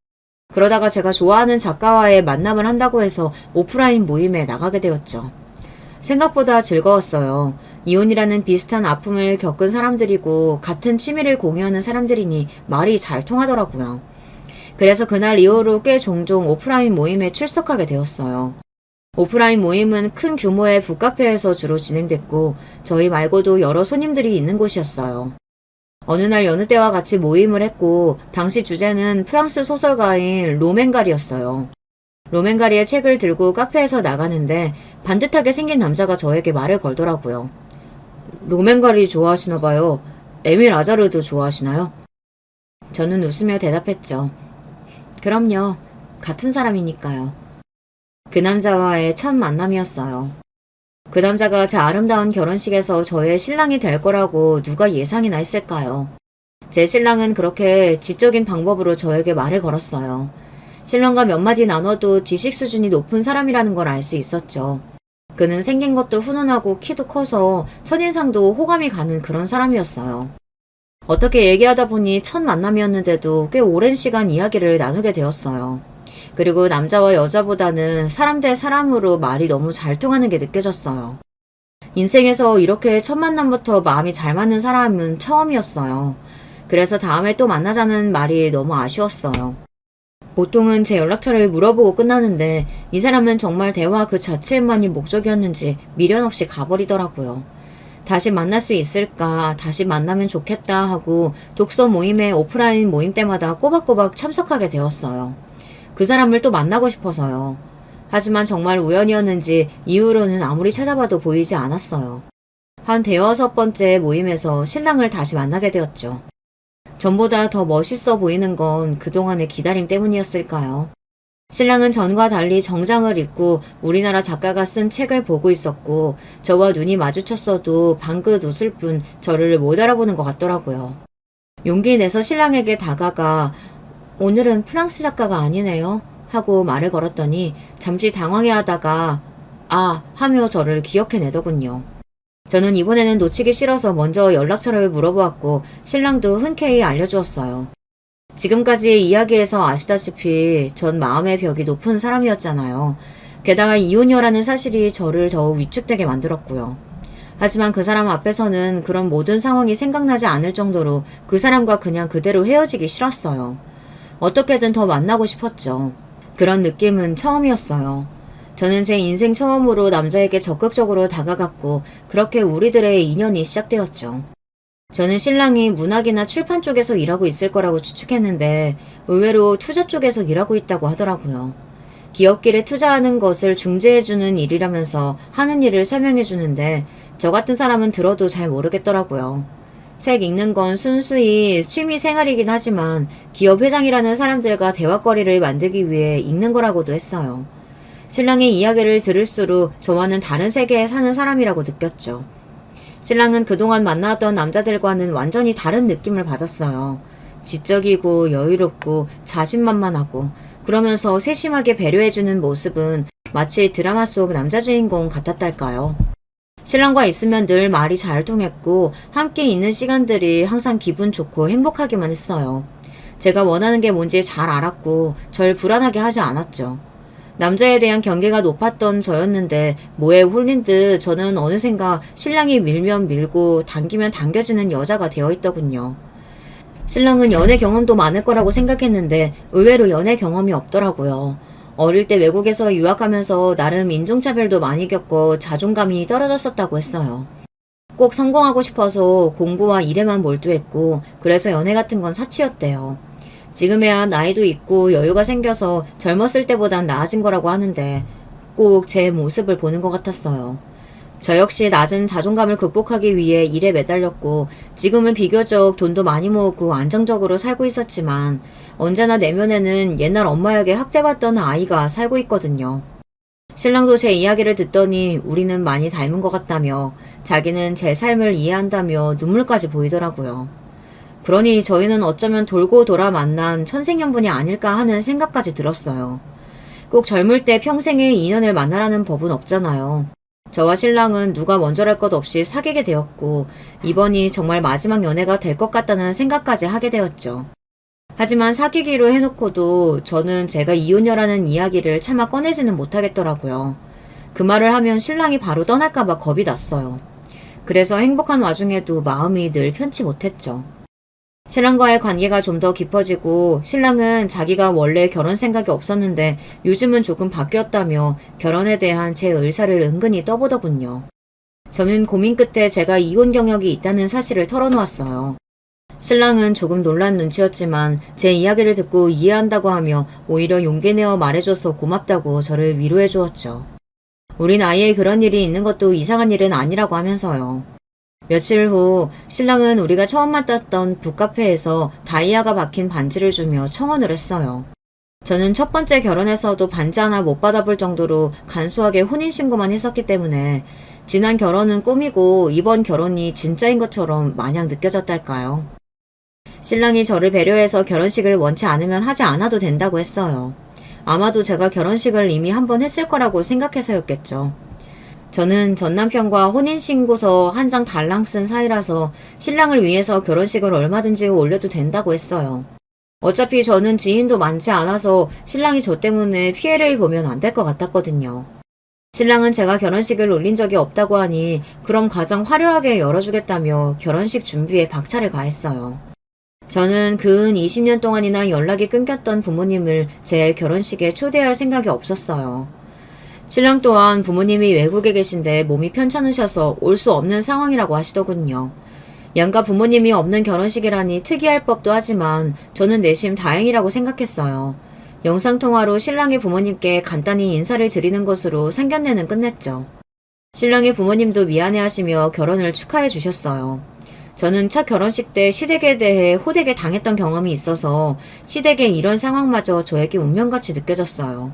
그러다가 제가 좋아하는 작가와의 만남을 한다고 해서 오프라인 모임에 나가게 되었죠. 생각보다 즐거웠어요. 이혼이라는 비슷한 아픔을 겪은 사람들이고 같은 취미를 공유하는 사람들이니 말이 잘 통하더라고요. 그래서 그날 이후로 꽤 종종 오프라인 모임에 출석하게 되었어요. 오프라인 모임은 큰 규모의 북카페에서 주로 진행됐고 저희 말고도 여러 손님들이 있는 곳이었어요. 어느 날 여느 때와 같이 모임을 했고 당시 주제는 프랑스 소설가인 로맹가리였어요. 로맹가리의 책을 들고 카페에서 나가는데 반듯하게 생긴 남자가 저에게 말을 걸더라고요. 로맹가리 좋아하시나 봐요. 에밀 아자르도 좋아하시나요? 저는 웃으며 대답했죠. 그럼요. 같은 사람이니까요. 그 남자와의 첫 만남이었어요. 그 남자가 제 아름다운 결혼식에서 저의 신랑이 될 거라고 누가 예상이나 했을까요? 제 신랑은 그렇게 지적인 방법으로 저에게 말을 걸었어요. 신랑과 몇 마디 나눠도 지식 수준이 높은 사람이라는 걸 알 수 있었죠. 그는 생긴 것도 훈훈하고 키도 커서 첫인상도 호감이 가는 그런 사람이었어요. 어떻게 얘기하다 보니 첫 만남이었는데도 꽤 오랜 시간 이야기를 나누게 되었어요. 그리고 남자와 여자보다는 사람 대 사람으로 말이 너무 잘 통하는 게 느껴졌어요. 인생에서 이렇게 첫 만남부터 마음이 잘 맞는 사람은 처음이었어요. 그래서 다음에 또 만나자는 말이 너무 아쉬웠어요. 보통은 제 연락처를 물어보고 끝나는데 이 사람은 정말 대화 그 자체만이 목적이었는지 미련 없이 가버리더라고요. 다시 만날 수 있을까, 다시 만나면 좋겠다 하고 독서 모임에 오프라인 모임 때마다 꼬박꼬박 참석하게 되었어요. 그 사람을 또 만나고 싶어서요. 하지만 정말 우연이었는지 이후로는 아무리 찾아봐도 보이지 않았어요. 한 대여섯 번째 모임에서 신랑을 다시 만나게 되었죠. 전보다 더 멋있어 보이는 건 그동안의 기다림 때문이었을까요? 신랑은 전과 달리 정장을 입고 우리나라 작가가 쓴 책을 보고 있었고 저와 눈이 마주쳤어도 방긋 웃을 뿐 저를 못 알아보는 것 같더라고요. 용기 내서 신랑에게 다가가 오늘은 프랑스 작가가 아니네요 하고 말을 걸었더니 잠시 당황해하다가 아 하며 저를 기억해내더군요. 저는 이번에는 놓치기 싫어서 먼저 연락처를 물어보았고 신랑도 흔쾌히 알려주었어요. 지금까지의 이야기에서 아시다시피 전 마음의 벽이 높은 사람이었잖아요. 게다가 이혼녀라는 사실이 저를 더욱 위축되게 만들었고요. 하지만 그 사람 앞에서는 그런 모든 상황이 생각나지 않을 정도로 그 사람과 그냥 그대로 헤어지기 싫었어요. 어떻게든 더 만나고 싶었죠. 그런 느낌은 처음이었어요. 저는 제 인생 처음으로 남자에게 적극적으로 다가갔고 그렇게 우리들의 인연이 시작되었죠. 저는 신랑이 문학이나 출판 쪽에서 일하고 있을 거라고 추측했는데 의외로 투자 쪽에서 일하고 있다고 하더라고요. 기업길에 투자하는 것을 중재해주는 일이라면서 하는 일을 설명해주는데 저 같은 사람은 들어도 잘 모르겠더라고요. 책 읽는 건 순수히 취미 생활이긴 하지만 기업 회장이라는 사람들과 대화거리를 만들기 위해 읽는 거라고도 했어요. 신랑의 이야기를 들을수록 저와는 다른 세계에 사는 사람이라고 느꼈죠. 신랑은 그동안 만나왔던 남자들과는 완전히 다른 느낌을 받았어요. 지적이고 여유롭고 자신만만하고 그러면서 세심하게 배려해주는 모습은 마치 드라마 속 남자 주인공 같았달까요. 신랑과 있으면 늘 말이 잘 통했고 함께 있는 시간들이 항상 기분 좋고 행복하기만 했어요. 제가 원하는 게 뭔지 잘 알았고 절 불안하게 하지 않았죠. 남자에 대한 경계가 높았던 저였는데 뭐에 홀린 듯 저는 어느샌가 신랑이 밀면 밀고 당기면 당겨지는 여자가 되어 있더군요. 신랑은 연애 경험도 많을 거라고 생각했는데 의외로 연애 경험이 없더라고요. 어릴 때 외국에서 유학하면서 나름 인종차별도 많이 겪고 자존감이 떨어졌었다고 했어요. 꼭 성공하고 싶어서 공부와 일에만 몰두했고 그래서 연애 같은 건 사치였대요. 지금에야 나이도 있고 여유가 생겨서 젊었을 때보단 나아진 거라고 하는데 꼭 제 모습을 보는 것 같았어요. 저 역시 낮은 자존감을 극복하기 위해 일에 매달렸고 지금은 비교적 돈도 많이 모으고 안정적으로 살고 있었지만 언제나 내면에는 옛날 엄마에게 학대받던 아이가 살고 있거든요. 신랑도 제 이야기를 듣더니 우리는 많이 닮은 것 같다며 자기는 제 삶을 이해한다며 눈물까지 보이더라고요. 그러니 저희는 어쩌면 돌고 돌아 만난 천생연분이 아닐까 하는 생각까지 들었어요. 꼭 젊을 때 평생의 인연을 만나라는 법은 없잖아요. 저와 신랑은 누가 먼저랄 것 없이 사귀게 되었고 이번이 정말 마지막 연애가 될 것 같다는 생각까지 하게 되었죠. 하지만 사귀기로 해놓고도 저는 제가 이혼녀라는 이야기를 차마 꺼내지는 못하겠더라고요. 그 말을 하면 신랑이 바로 떠날까봐 겁이 났어요. 그래서 행복한 와중에도 마음이 늘 편치 못했죠. 신랑과의 관계가 좀 더 깊어지고 신랑은 자기가 원래 결혼 생각이 없었는데 요즘은 조금 바뀌었다며 결혼에 대한 제 의사를 은근히 떠보더군요. 저는 고민 끝에 제가 이혼 경력이 있다는 사실을 털어놓았어요. 신랑은 조금 놀란 눈치였지만 제 이야기를 듣고 이해한다고 하며 오히려 용기 내어 말해줘서 고맙다고 저를 위로해 주었죠. 우리 나이에 그런 일이 있는 것도 이상한 일은 아니라고 하면서요. 며칠 후 신랑은 우리가 처음 만났던 북카페에서 다이아가 박힌 반지를 주며 청혼을 했어요. 저는 첫 번째 결혼에서도 반지 하나 못 받아볼 정도로 간소하게 혼인신고만 했었기 때문에 지난 결혼은 꿈이고 이번 결혼이 진짜인 것처럼 마냥 느껴졌달까요. 신랑이 저를 배려해서 결혼식을 원치 않으면 하지 않아도 된다고 했어요. 아마도 제가 결혼식을 이미 한 번 했을 거라고 생각해서였겠죠. 저는 전 남편과 혼인신고서 한 장 달랑 쓴 사이라서 신랑을 위해서 결혼식을 얼마든지 올려도 된다고 했어요. 어차피 저는 지인도 많지 않아서 신랑이 저 때문에 피해를 보면 안 될 것 같았거든요. 신랑은 제가 결혼식을 올린 적이 없다고 하니 그럼 가장 화려하게 열어주겠다며 결혼식 준비에 박차를 가했어요. 저는 근 20년 동안이나 연락이 끊겼던 부모님을 제 결혼식에 초대할 생각이 없었어요. 신랑 또한 부모님이 외국에 계신데 몸이 편찮으셔서 올 수 없는 상황이라고 하시더군요. 양가 부모님이 없는 결혼식이라니 특이할 법도 하지만 저는 내심 다행이라고 생각했어요. 영상통화로 신랑의 부모님께 간단히 인사를 드리는 것으로 상견례는 끝냈죠. 신랑의 부모님도 미안해하시며 결혼을 축하해 주셨어요. 저는 첫 결혼식 때 시댁에 대해 호되게 당했던 경험이 있어서 시댁의 이런 상황마저 저에게 운명같이 느껴졌어요.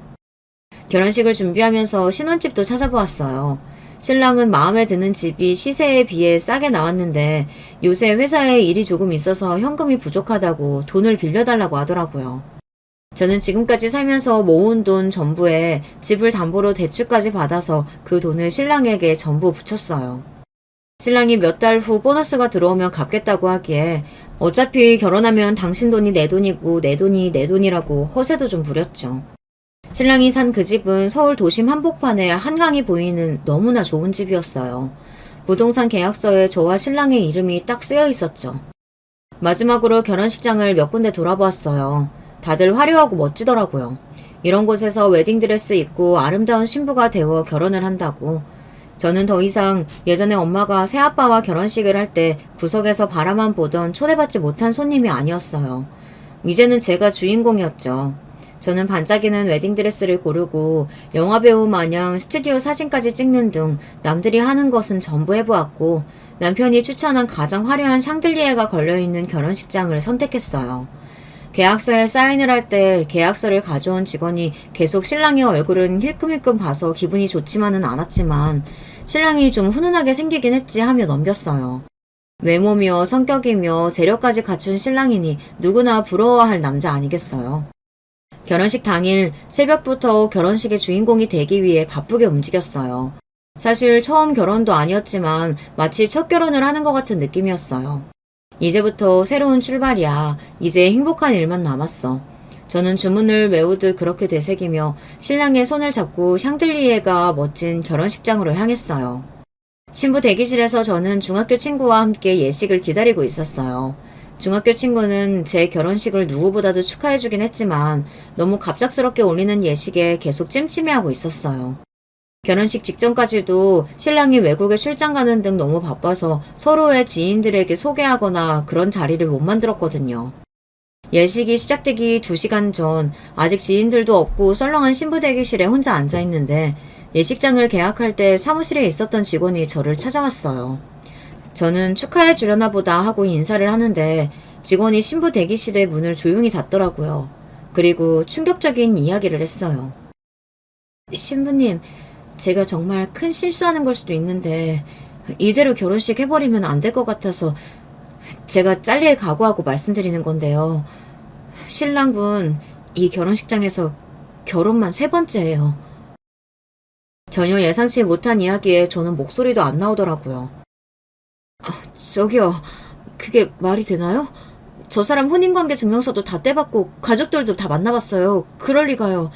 결혼식을 준비하면서 신혼집도 찾아보았어요. 신랑은 마음에 드는 집이 시세에 비해 싸게 나왔는데 요새 회사에 일이 조금 있어서 현금이 부족하다고 돈을 빌려달라고 하더라고요. 저는 지금까지 살면서 모은 돈 전부에 집을 담보로 대출까지 받아서 그 돈을 신랑에게 전부 붙였어요. 신랑이 몇 달 후 보너스가 들어오면 갚겠다고 하기에 어차피 결혼하면 당신 돈이 내 돈이고 내 돈이 내 돈이라고 허세도 좀 부렸죠. 신랑이 산 그 집은 서울 도심 한복판에 한강이 보이는 너무나 좋은 집이었어요. 부동산 계약서에 저와 신랑의 이름이 딱 쓰여 있었죠. 마지막으로 결혼식장을 몇 군데 돌아보았어요. 다들 화려하고 멋지더라고요. 이런 곳에서 웨딩드레스 입고 아름다운 신부가 되어 결혼을 한다고. 저는 더 이상 예전에 엄마가 새아빠와 결혼식을 할 때 구석에서 바라만 보던 초대받지 못한 손님이 아니었어요. 이제는 제가 주인공이었죠. 저는 반짝이는 웨딩드레스를 고르고 영화배우 마냥 스튜디오 사진까지 찍는 등 남들이 하는 것은 전부 해보았고 남편이 추천한 가장 화려한 샹들리에가 걸려있는 결혼식장을 선택했어요. 계약서에 사인을 할 때 계약서를 가져온 직원이 계속 신랑의 얼굴은 힐끔힐끔 봐서 기분이 좋지만은 않았지만 신랑이 좀 훈훈하게 생기긴 했지 하며 넘겼어요. 외모며 성격이며 재력까지 갖춘 신랑이니 누구나 부러워할 남자 아니겠어요. 결혼식 당일 새벽부터 결혼식의 주인공이 되기 위해 바쁘게 움직였어요. 사실 처음 결혼도 아니었지만 마치 첫 결혼을 하는 것 같은 느낌이었어요. 이제부터 새로운 출발이야. 이제 행복한 일만 남았어. 저는 주문을 외우듯 그렇게 되새기며 신랑의 손을 잡고 샹들리에가 멋진 결혼식장으로 향했어요. 신부 대기실에서 저는 중학교 친구와 함께 예식을 기다리고 있었어요. 중학교 친구는 제 결혼식을 누구보다도 축하해주긴 했지만 너무 갑작스럽게 올리는 예식에 계속 찜찜해하고 있었어요. 결혼식 직전까지도 신랑이 외국에 출장 가는 등 너무 바빠서 서로의 지인들에게 소개하거나 그런 자리를 못 만들었거든요. 예식이 시작되기 2시간 전 아직 지인들도 없고 썰렁한 신부 대기실에 혼자 앉아있는데 예식장을 계약할 때 사무실에 있었던 직원이 저를 찾아왔어요. 저는 축하해 주려나 보다 하고 인사를 하는데 직원이 신부 대기실의 문을 조용히 닫더라고요. 그리고 충격적인 이야기를 했어요. 신부님, 제가 정말 큰 실수하는 걸 수도 있는데 이대로 결혼식 해버리면 안 될 것 같아서 제가 잘릴 각오하고 말씀드리는 건데요. 신랑분 이 결혼식장에서 결혼만 3번째예요. 전혀 예상치 못한 이야기에 저는 목소리도 안 나오더라고요. 저기요, 그게 말이 되나요? 저 사람 혼인관계 증명서도 다 떼봤고 가족들도 다 만나봤어요. 그럴 리가요.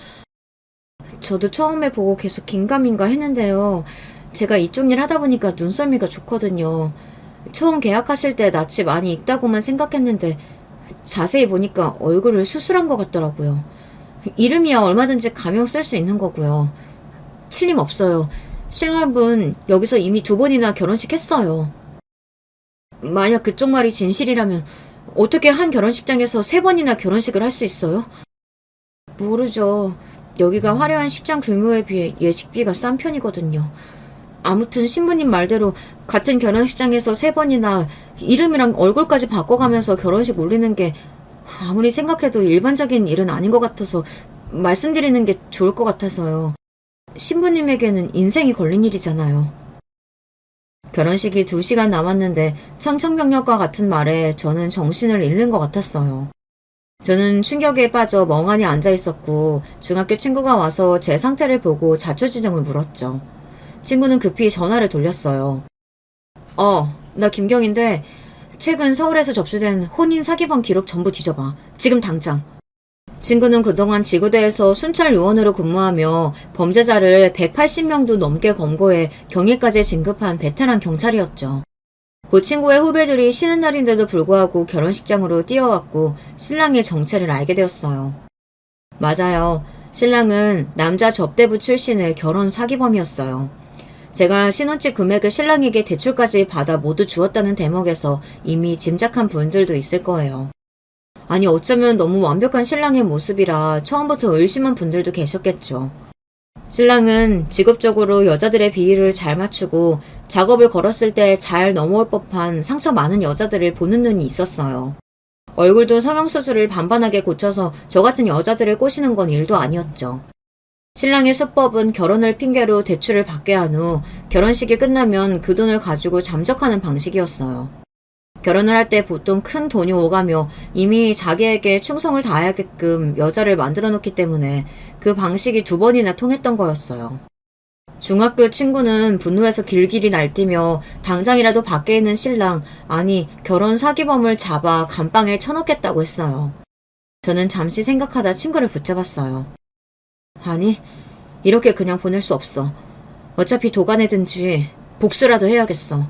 저도 처음에 보고 계속 긴가민가 했는데요. 제가 이쪽 일 하다 보니까 눈썰미가 좋거든요. 처음 계약하실 때 낯이 많이 익다고만 생각했는데 자세히 보니까 얼굴을 수술한 것 같더라고요. 이름이야 얼마든지 가명 쓸 수 있는 거고요. 틀림없어요. 신랑분 여기서 이미 2번이나 결혼식 했어요. 만약 그쪽 말이 진실이라면 어떻게 한 결혼식장에서 3번이나 결혼식을 할 수 있어요? 모르죠. 여기가 화려한 식장 규모에 비해 예식비가 싼 편이거든요. 아무튼 신부님 말대로 같은 결혼식장에서 3번이나 이름이랑 얼굴까지 바꿔가면서 결혼식 올리는 게 아무리 생각해도 일반적인 일은 아닌 것 같아서 말씀드리는 게 좋을 것 같아서요. 신부님에게는 인생이 걸린 일이잖아요. 결혼식이 2시간 남았는데 청천벽력과 같은 말에 저는 정신을 잃는 것 같았어요. 저는 충격에 빠져 멍하니 앉아 있었고 중학교 친구가 와서 제 상태를 보고 자초지종을 물었죠. 친구는 급히 전화를 돌렸어요. 나 김경인데 최근 서울에서 접수된 혼인 사기범 기록 전부 뒤져봐. 지금 당장. 친구는 그동안 지구대에서 순찰 요원으로 근무하며 범죄자를 180명도 넘게 검거해 경위까지 진급한 베테랑 경찰이었죠. 그 친구의 후배들이 쉬는 날인데도 불구하고 결혼식장으로 뛰어왔고 신랑의 정체를 알게 되었어요. 맞아요. 신랑은 남자 접대부 출신의 결혼 사기범이었어요. 제가 신혼집 금액을 신랑에게 대출까지 받아 모두 주었다는 대목에서 이미 짐작한 분들도 있을 거예요. 아니 어쩌면 너무 완벽한 신랑의 모습이라 처음부터 의심한 분들도 계셨겠죠. 신랑은 직업적으로 여자들의 비위를 잘 맞추고 작업을 걸었을 때 잘 넘어올 법한 상처 많은 여자들을 보는 눈이 있었어요. 얼굴도 성형수술을 반반하게 고쳐서 저 같은 여자들을 꼬시는 건 일도 아니었죠. 신랑의 수법은 결혼을 핑계로 대출을 받게 한 후 결혼식이 끝나면 그 돈을 가지고 잠적하는 방식이었어요. 결혼을 할 때 보통 큰 돈이 오가며 이미 자기에게 충성을 다해야게끔 여자를 만들어 놓기 때문에 그 방식이 2번이나 통했던 거였어요. 중학교 친구는 분노해서 길길이 날뛰며 당장이라도 밖에 있는 신랑, 아니 결혼 사기범을 잡아 감방에 쳐넣겠다고 했어요. 저는 잠시 생각하다 친구를 붙잡았어요. 아니, 이렇게 그냥 보낼 수 없어. 어차피 도가내든지 복수라도 해야겠어.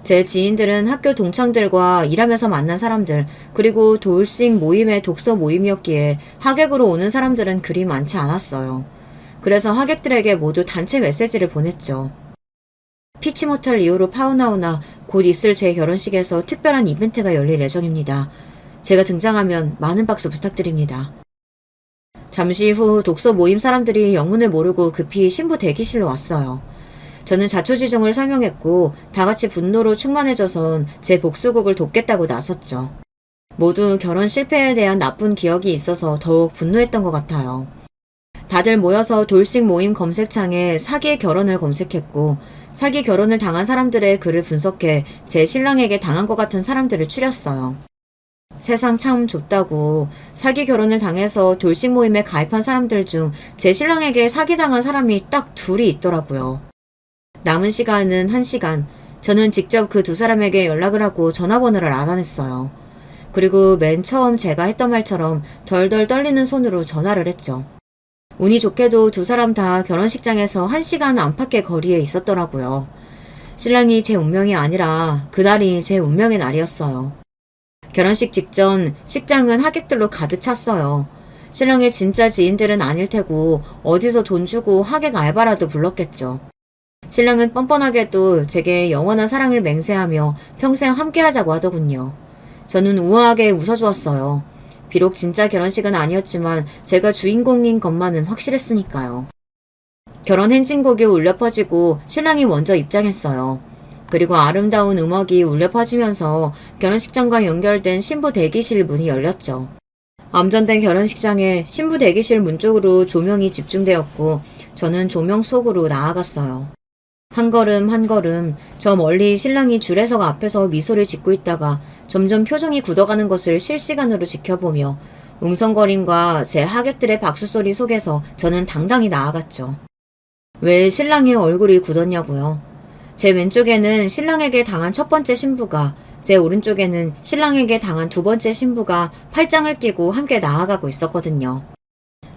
제 지인들은 학교 동창들과 일하면서 만난 사람들, 그리고 돌싱 모임의 독서 모임이었기에 하객으로 오는 사람들은 그리 많지 않았어요. 그래서 하객들에게 모두 단체 메시지를 보냈죠. 피치 못할 이유로 파혼하오나 곧 있을 제 결혼식에서 특별한 이벤트가 열릴 예정입니다. 제가 등장하면 많은 박수 부탁드립니다. 잠시 후 독서 모임 사람들이 영문을 모르고 급히 신부 대기실로 왔어요. 저는 자초지종을 설명했고 다 같이 분노로 충만해져선 제 복수국을 돕겠다고 나섰죠. 모두 결혼 실패에 대한 나쁜 기억이 있어서 더욱 분노했던 것 같아요. 다들 모여서 돌싱 모임 검색창에 사기 결혼을 검색했고 사기 결혼을 당한 사람들의 글을 분석해 제 신랑에게 당한 것 같은 사람들을 추렸어요. 세상 참 좁다고. 사기 결혼을 당해서 돌싱 모임에 가입한 사람들 중 제 신랑에게 사기당한 사람이 딱 2이 있더라고요. 남은 시간은 1시간. 저는 직접 그 2 사람에게 연락을 하고 전화번호를 알아냈어요. 그리고 맨 처음 제가 했던 말처럼 덜덜 떨리는 손으로 전화를 했죠. 운이 좋게도 2 사람 다 결혼식장에서 1시간 안팎의 거리에 있었더라고요. 신랑이 제 운명이 아니라 그날이 제 운명의 날이었어요. 결혼식 직전 식장은 하객들로 가득 찼어요. 신랑의 진짜 지인들은 아닐 테고 어디서 돈 주고 하객 알바라도 불렀겠죠. 신랑은 뻔뻔하게도 제게 영원한 사랑을 맹세하며 평생 함께하자고 하더군요. 저는 우아하게 웃어주었어요. 비록 진짜 결혼식은 아니었지만 제가 주인공인 것만은 확실했으니까요. 결혼 행진곡이 울려 퍼지고 신랑이 먼저 입장했어요. 그리고 아름다운 음악이 울려 퍼지면서 결혼식장과 연결된 신부 대기실 문이 열렸죠. 암전된 결혼식장에 신부 대기실 문 쪽으로 조명이 집중되었고 저는 조명 속으로 나아갔어요. 한 걸음 한 걸음 저 멀리 신랑이 주례석 앞에서 미소를 짓고 있다가 점점 표정이 굳어가는 것을 실시간으로 지켜보며 웅성거림과 제 하객들의 박수소리 속에서 저는 당당히 나아갔죠. 왜 신랑의 얼굴이 굳었냐고요. 제 왼쪽에는 신랑에게 당한 첫 번째 신부가, 제 오른쪽에는 신랑에게 당한 2번째 신부가 팔짱을 끼고 함께 나아가고 있었거든요.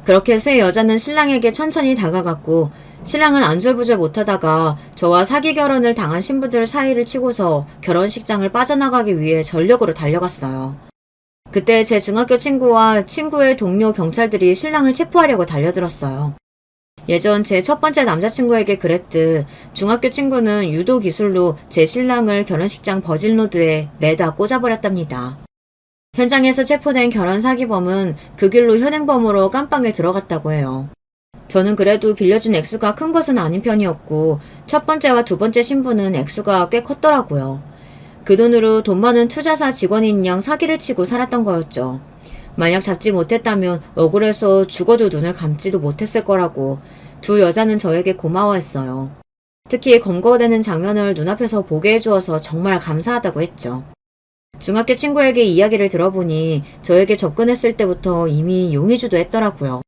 그렇게 세 여자는 신랑에게 천천히 다가갔고 신랑은 안절부절 못하다가 저와 사기 결혼을 당한 신부들 사이를 치고서 결혼식장을 빠져나가기 위해 전력으로 달려갔어요. 그때 제 중학교 친구와 친구의 동료 경찰들이 신랑을 체포하려고 달려들었어요. 예전 제 첫 번째 남자친구에게 그랬듯 중학교 친구는 유도 기술로 제 신랑을 결혼식장 버진로드에 매다 꽂아버렸답니다. 현장에서 체포된 결혼 사기범은 그 길로 현행범으로 깜빵에 들어갔다고 해요. 저는 그래도 빌려준 액수가 큰 것은 아닌 편이었고 첫 번째와 2번째 신부는 액수가 꽤 컸더라고요. 그 돈으로 돈 많은 투자사 직원인 양 사기를 치고 살았던 거였죠. 만약 잡지 못했다면 억울해서 죽어도 눈을 감지도 못했을 거라고. 2 여자는 저에게 고마워했어요. 특히 검거되는 장면을 눈앞에서 보게 해주어서 정말 감사하다고 했죠. 중학교 친구에게 이야기를 들어보니 저에게 접근했을 때부터 이미 용의주도 했더라고요.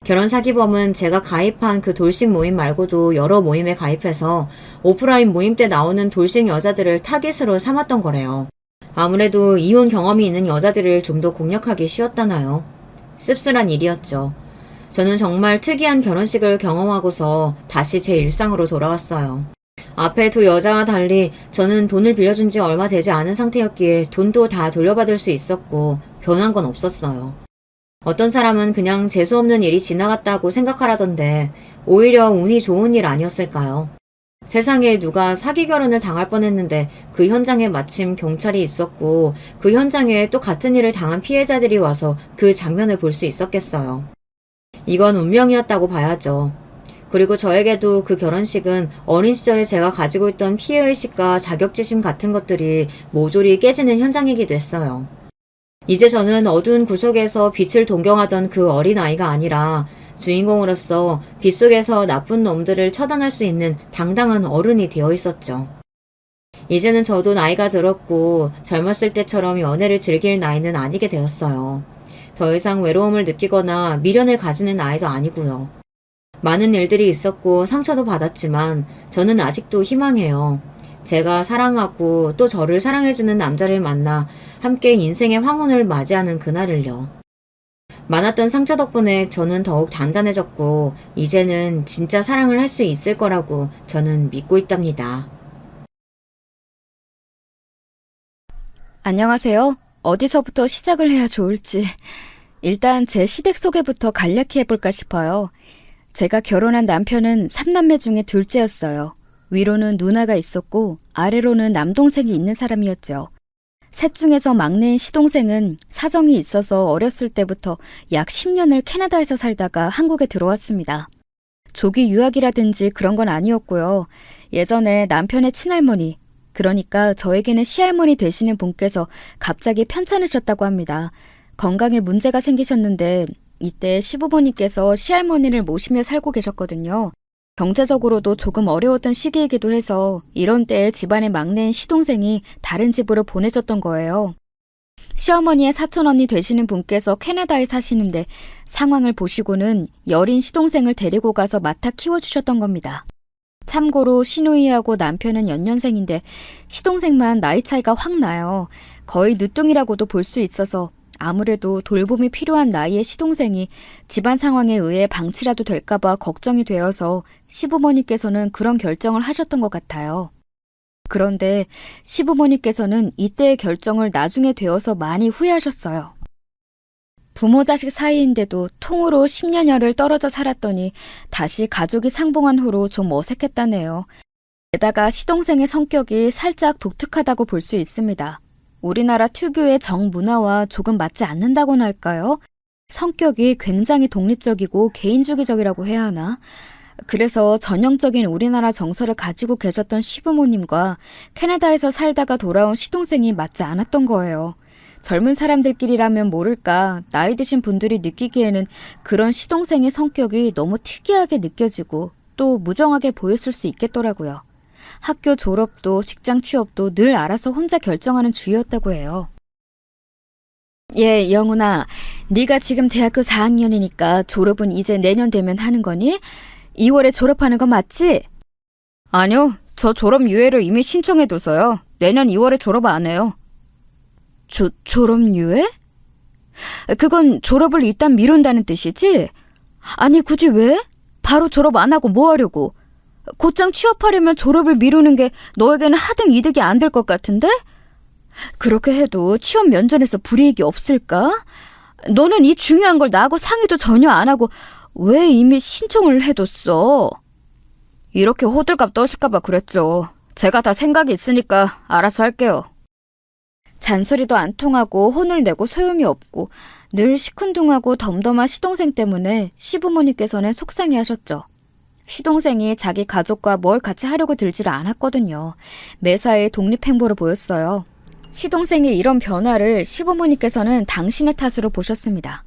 결혼 사기범은 제가 가입한 그 돌싱 모임 말고도 여러 모임에 가입해서 오프라인 모임 때 나오는 돌싱 여자들을 타깃으로 삼았던 거래요. 아무래도 이혼 경험이 있는 여자들을 좀 더 공략하기 쉬웠다나요. 씁쓸한 일이었죠. 저는 정말 특이한 결혼식을 경험하고서 다시 제 일상으로 돌아왔어요. 앞에 두 여자와 달리 저는 돈을 빌려준 지 얼마 되지 않은 상태였기에 돈도 다 돌려받을 수 있었고 변한 건 없었어요. 어떤 사람은 그냥 재수없는 일이 지나갔다고 생각하라던데 오히려 운이 좋은 일 아니었을까요? 세상에 누가 사기 결혼을 당할 뻔했는데 그 현장에 마침 경찰이 있었고 그 현장에 또 같은 일을 당한 피해자들이 와서 그 장면을 볼 수 있었겠어요. 이건 운명이었다고 봐야죠. 그리고 저에게도 그 결혼식은 어린 시절에 제가 가지고 있던 피해의식과 자격지심 같은 것들이 모조리 깨지는 현장이기도 했어요. 이제 저는 어두운 구석에서 빛을 동경하던 그 어린아이가 아니라 주인공으로서 빛 속에서 나쁜 놈들을 처단할 수 있는 당당한 어른이 되어 있었죠. 이제는 저도 나이가 들었고 젊었을 때처럼 연애를 즐길 나이는 아니게 되었어요. 더 이상 외로움을 느끼거나 미련을 가지는 나이도 아니고요. 많은 일들이 있었고 상처도 받았지만 저는 아직도 희망해요. 제가 사랑하고 또 저를 사랑해주는 남자를 만나 함께 인생의 황혼을 맞이하는 그날을요. 많았던 상처 덕분에 저는 더욱 단단해졌고 이제는 진짜 사랑을 할 수 있을 거라고 저는 믿고 있답니다. 안녕하세요. 어디서부터 시작을 해야 좋을지. 일단 제 시댁 소개부터 간략히 해볼까 싶어요. 제가 결혼한 남편은 3남매 중에 둘째였어요. 위로는 누나가 있었고 아래로는 남동생이 있는 사람이었죠. 셋 중에서 막내인 시동생은 사정이 있어서 어렸을 때부터 약 10년을 캐나다에서 살다가 한국에 들어왔습니다. 조기 유학이라든지 그런 건 아니었고요. 예전에 남편의 친할머니, 그러니까 저에게는 시할머니 되시는 분께서 갑자기 편찮으셨다고 합니다. 건강에 문제가 생기셨는데 이때 시부모님께서 시할머니를 모시며 살고 계셨거든요. 경제적으로도 조금 어려웠던 시기이기도 해서 이런 때에 집안의 막내인 시동생이 다른 집으로 보내졌던 거예요. 시어머니의 사촌언니 되시는 분께서 캐나다에 사시는데 상황을 보시고는 여린 시동생을 데리고 가서 맡아 키워주셨던 겁니다. 참고로 시누이하고 남편은 연년생인데 시동생만 나이 차이가 확 나요. 거의 늦둥이라고도 볼 수 있어서 아무래도 돌봄이 필요한 나이의 시동생이 집안 상황에 의해 방치라도 될까봐 걱정이 되어서 시부모님께서는 그런 결정을 하셨던 것 같아요. 그런데 시부모님께서는 이때의 결정을 나중에 되어서 많이 후회하셨어요. 부모 자식 사이인데도 통으로 10년여를 떨어져 살았더니 다시 가족이 상봉한 후로 좀 어색했다네요. 게다가 시동생의 성격이 살짝 독특하다고 볼 수 있습니다. 우리나라 특유의 정문화와 조금 맞지 않는다고나 할까요? 성격이 굉장히 독립적이고 개인주의적이라고 해야 하나? 그래서 전형적인 우리나라 정서를 가지고 계셨던 시부모님과 캐나다에서 살다가 돌아온 시동생이 맞지 않았던 거예요. 젊은 사람들끼리라면 모를까 나이 드신 분들이 느끼기에는 그런 시동생의 성격이 너무 특이하게 느껴지고 또 무정하게 보였을 수 있겠더라고요. 학교 졸업도 직장 취업도 늘 알아서 혼자 결정하는 주의였다고 해요. 예, 영훈아, 네가 지금 대학교 4학년이니까 졸업은 이제 내년 되면 하는 거니? 2월에 졸업하는 거 맞지? 아니요, 저 졸업 유예를 이미 신청해둬서요. 내년 2월에 졸업 안 해요. 졸업 유예? 그건 졸업을 일단 미룬다는 뜻이지? 아니, 굳이 왜? 바로 졸업 안 하고 뭐 하려고? 곧장 취업하려면 졸업을 미루는 게 너에게는 하등 이득이 안 될 것 같은데? 그렇게 해도 취업 면접에서 불이익이 없을까? 너는 이 중요한 걸 나하고 상의도 전혀 안 하고 왜 이미 신청을 해뒀어? 이렇게 호들갑 떠실까 봐 그랬죠. 제가 다 생각이 있으니까 알아서 할게요. 잔소리도 안 통하고 혼을 내고 소용이 없고 늘 시큰둥하고 덤덤한 시동생 때문에 시부모님께서는 속상해하셨죠. 시동생이 자기 가족과 뭘 같이 하려고 들지를 않았거든요. 매사에 독립행보를 보였어요. 시동생의 이런 변화를 시부모님께서는 당신의 탓으로 보셨습니다.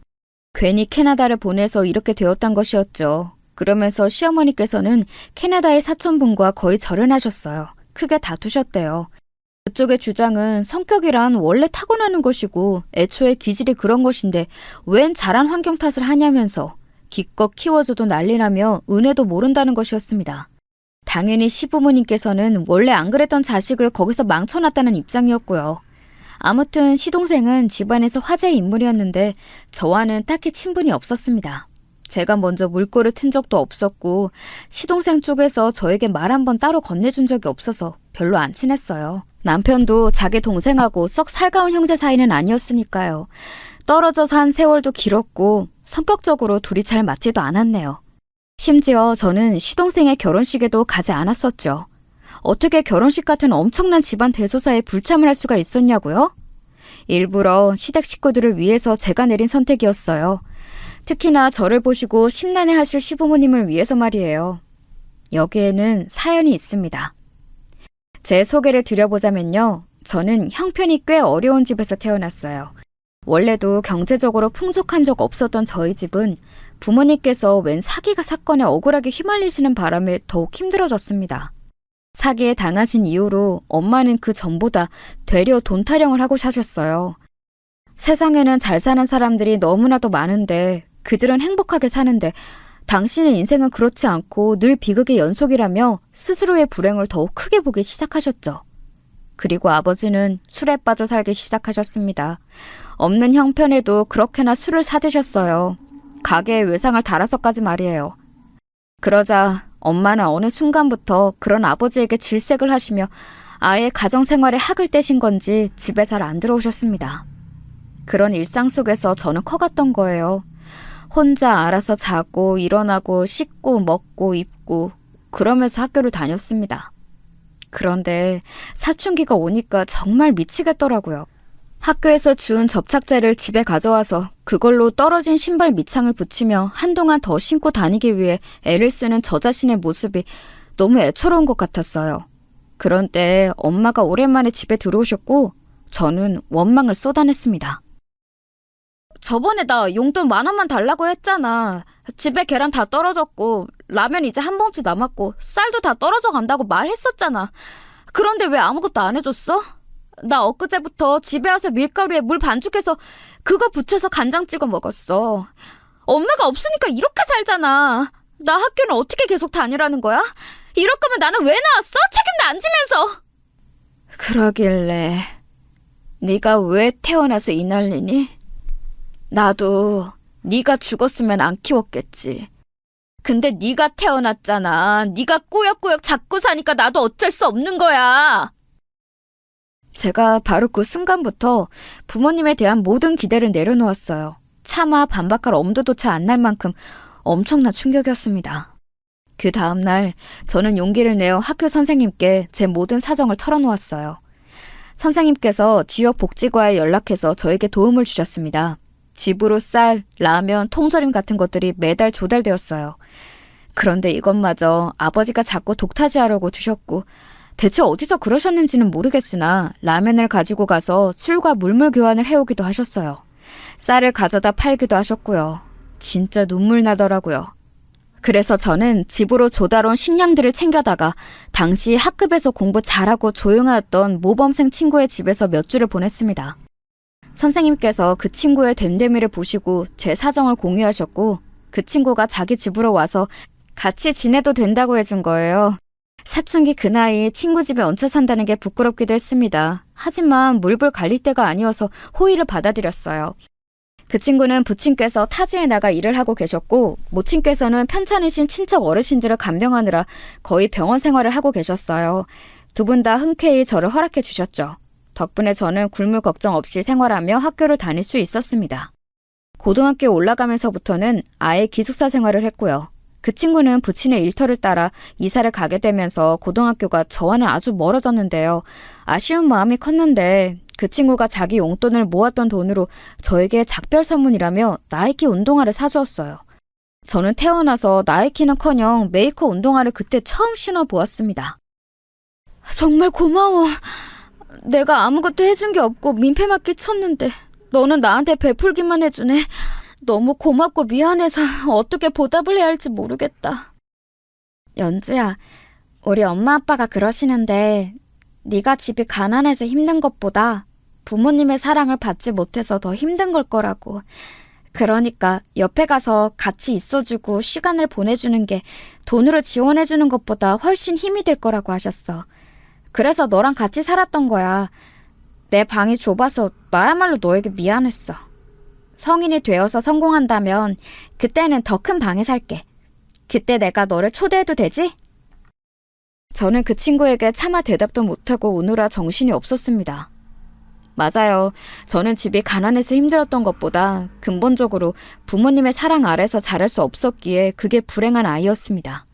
괜히 캐나다를 보내서 이렇게 되었던 것이었죠. 그러면서 시어머니께서는 캐나다의 사촌분과 거의 절연하셨어요. 크게 다투셨대요. 그쪽의 주장은 성격이란 원래 타고나는 것이고 애초에 기질이 그런 것인데 웬 자란 환경 탓을 하냐면서 기껏 키워줘도 난리나며 은혜도 모른다는 것이었습니다. 당연히 시부모님께서는 원래 안 그랬던 자식을 거기서 망쳐놨다는 입장이었고요. 아무튼 시동생은 집안에서 화제의 인물이었는데 저와는 딱히 친분이 없었습니다. 제가 먼저 물꼬를 튼 적도 없었고 시동생 쪽에서 저에게 말 한 번 따로 건네준 적이 없어서 별로 안 친했어요. 남편도 자기 동생하고 썩 살가운 형제 사이는 아니었으니까요. 떨어져 산 세월도 길었고 성격적으로 둘이 잘 맞지도 않았네요. 심지어 저는 시동생의 결혼식에도 가지 않았었죠. 어떻게 결혼식 같은 엄청난 집안 대소사에 불참을 할 수가 있었냐고요? 일부러 시댁 식구들을 위해서 제가 내린 선택이었어요. 특히나 저를 보시고 심란해하실 시부모님을 위해서 말이에요. 여기에는 사연이 있습니다. 제 소개를 드려보자면요. 저는 형편이 꽤 어려운 집에서 태어났어요. 원래도 경제적으로 풍족한 적 없었던 저희 집은 부모님께서 웬 사기가 사건에 억울하게 휘말리시는 바람에 더욱 힘들어졌습니다. 사기에 당하신 이후로 엄마는 그 전보다 되려 돈 타령을 하고 사셨어요. 세상에는 잘 사는 사람들이 너무나도 많은데 그들은 행복하게 사는데 당신의 인생은 그렇지 않고 늘 비극의 연속이라며 스스로의 불행을 더욱 크게 보기 시작하셨죠. 그리고 아버지는 술에 빠져 살기 시작하셨습니다. 없는 형편에도 그렇게나 술을 사드셨어요. 가게에 외상을 달아서까지 말이에요. 그러자 엄마는 어느 순간부터 그런 아버지에게 질색을 하시며 아예 가정생활에 학을 떼신 건지 집에 잘 안 들어오셨습니다. 그런 일상 속에서 저는 커갔던 거예요. 혼자 알아서 자고 일어나고 씻고 먹고 입고 그러면서 학교를 다녔습니다. 그런데 사춘기가 오니까 정말 미치겠더라고요. 학교에서 준 접착제를 집에 가져와서 그걸로 떨어진 신발 밑창을 붙이며 한동안 더 신고 다니기 위해 애를 쓰는 저 자신의 모습이 너무 애처로운 것 같았어요. 그런 때 엄마가 오랜만에 집에 들어오셨고 저는 원망을 쏟아냈습니다. 저번에 나 용돈 10,000원만 달라고 했잖아. 집에 계란 다 떨어졌고 라면 이제 한 봉지 남았고 쌀도 다 떨어져 간다고 말했었잖아. 그런데 왜 아무것도 안 해줬어? 나 엊그제부터 집에 와서 밀가루에 물 반죽해서 그거 부쳐서 간장 찍어 먹었어. 엄마가 없으니까 이렇게 살잖아. 나 학교는 어떻게 계속 다니라는 거야? 이럴 거면 나는 왜 나왔어? 책임도 안 지면서. 그러길래 네가 왜 태어나서 이 난리니? 나도 네가 죽었으면 안 키웠겠지. 근데 네가 태어났잖아. 네가 꾸역꾸역 잡고 사니까 나도 어쩔 수 없는 거야. 제가 바로 그 순간부터 부모님에 대한 모든 기대를 내려놓았어요. 차마 반박할 엄두조차 안 날 만큼 엄청난 충격이었습니다. 그 다음날 저는 용기를 내어 학교 선생님께 제 모든 사정을 털어놓았어요. 선생님께서 지역 복지과에 연락해서 저에게 도움을 주셨습니다. 집으로 쌀, 라면, 통조림 같은 것들이 매달 조달되었어요. 그런데 이것마저 아버지가 자꾸 독타지하려고 두셨고 대체 어디서 그러셨는지는 모르겠으나 라면을 가지고 가서 술과 물물 교환을 해오기도 하셨어요. 쌀을 가져다 팔기도 하셨고요. 진짜 눈물 나더라고요. 그래서 저는 집으로 조달온 식량들을 챙겨다가 당시 학급에서 공부 잘하고 조용하였던 모범생 친구의 집에서 몇 주를 보냈습니다. 선생님께서 그 친구의 됨됨이를 보시고 제 사정을 공유하셨고 그 친구가 자기 집으로 와서 같이 지내도 된다고 해준 거예요. 사춘기 그 나이에 친구 집에 얹혀 산다는 게 부끄럽기도 했습니다. 하지만 물불 갈릴 때가 아니어서 호의를 받아들였어요. 그 친구는 부친께서 타지에 나가 일을 하고 계셨고 모친께서는 편찮으신 친척 어르신들을 간병하느라 거의 병원 생활을 하고 계셨어요. 두 분 다 흔쾌히 저를 허락해 주셨죠. 덕분에 저는 굶을 걱정 없이 생활하며 학교를 다닐 수 있었습니다. 고등학교에 올라가면서부터는 아예 기숙사 생활을 했고요. 그 친구는 부친의 일터를 따라 이사를 가게 되면서 고등학교가 저와는 아주 멀어졌는데요. 아쉬운 마음이 컸는데 그 친구가 자기 용돈을 모았던 돈으로 저에게 작별 선물이라며 나이키 운동화를 사주었어요. 저는 태어나서 나이키는커녕 메이커 운동화를 그때 처음 신어보았습니다. 정말 고마워. 내가 아무것도 해준 게 없고 민폐맞게 쳤는데 너는 나한테 베풀기만 해주네. 너무 고맙고 미안해서 어떻게 보답을 해야 할지 모르겠다. 연주야, 우리 엄마 아빠가 그러시는데 네가 집이 가난해서 힘든 것보다 부모님의 사랑을 받지 못해서 더 힘든 걸 거라고. 그러니까 옆에 가서 같이 있어주고 시간을 보내주는 게 돈으로 지원해주는 것보다 훨씬 힘이 될 거라고 하셨어. 그래서 너랑 같이 살았던 거야. 내 방이 좁아서 나야말로 너에게 미안했어. 성인이 되어서 성공한다면 그때는 더 큰 방에 살게. 그때 내가 너를 초대해도 되지? 저는 그 친구에게 차마 대답도 못하고 우느라 정신이 없었습니다. 맞아요. 저는 집이 가난해서 힘들었던 것보다 근본적으로 부모님의 사랑 아래서 자랄 수 없었기에 그게 불행한 아이였습니다.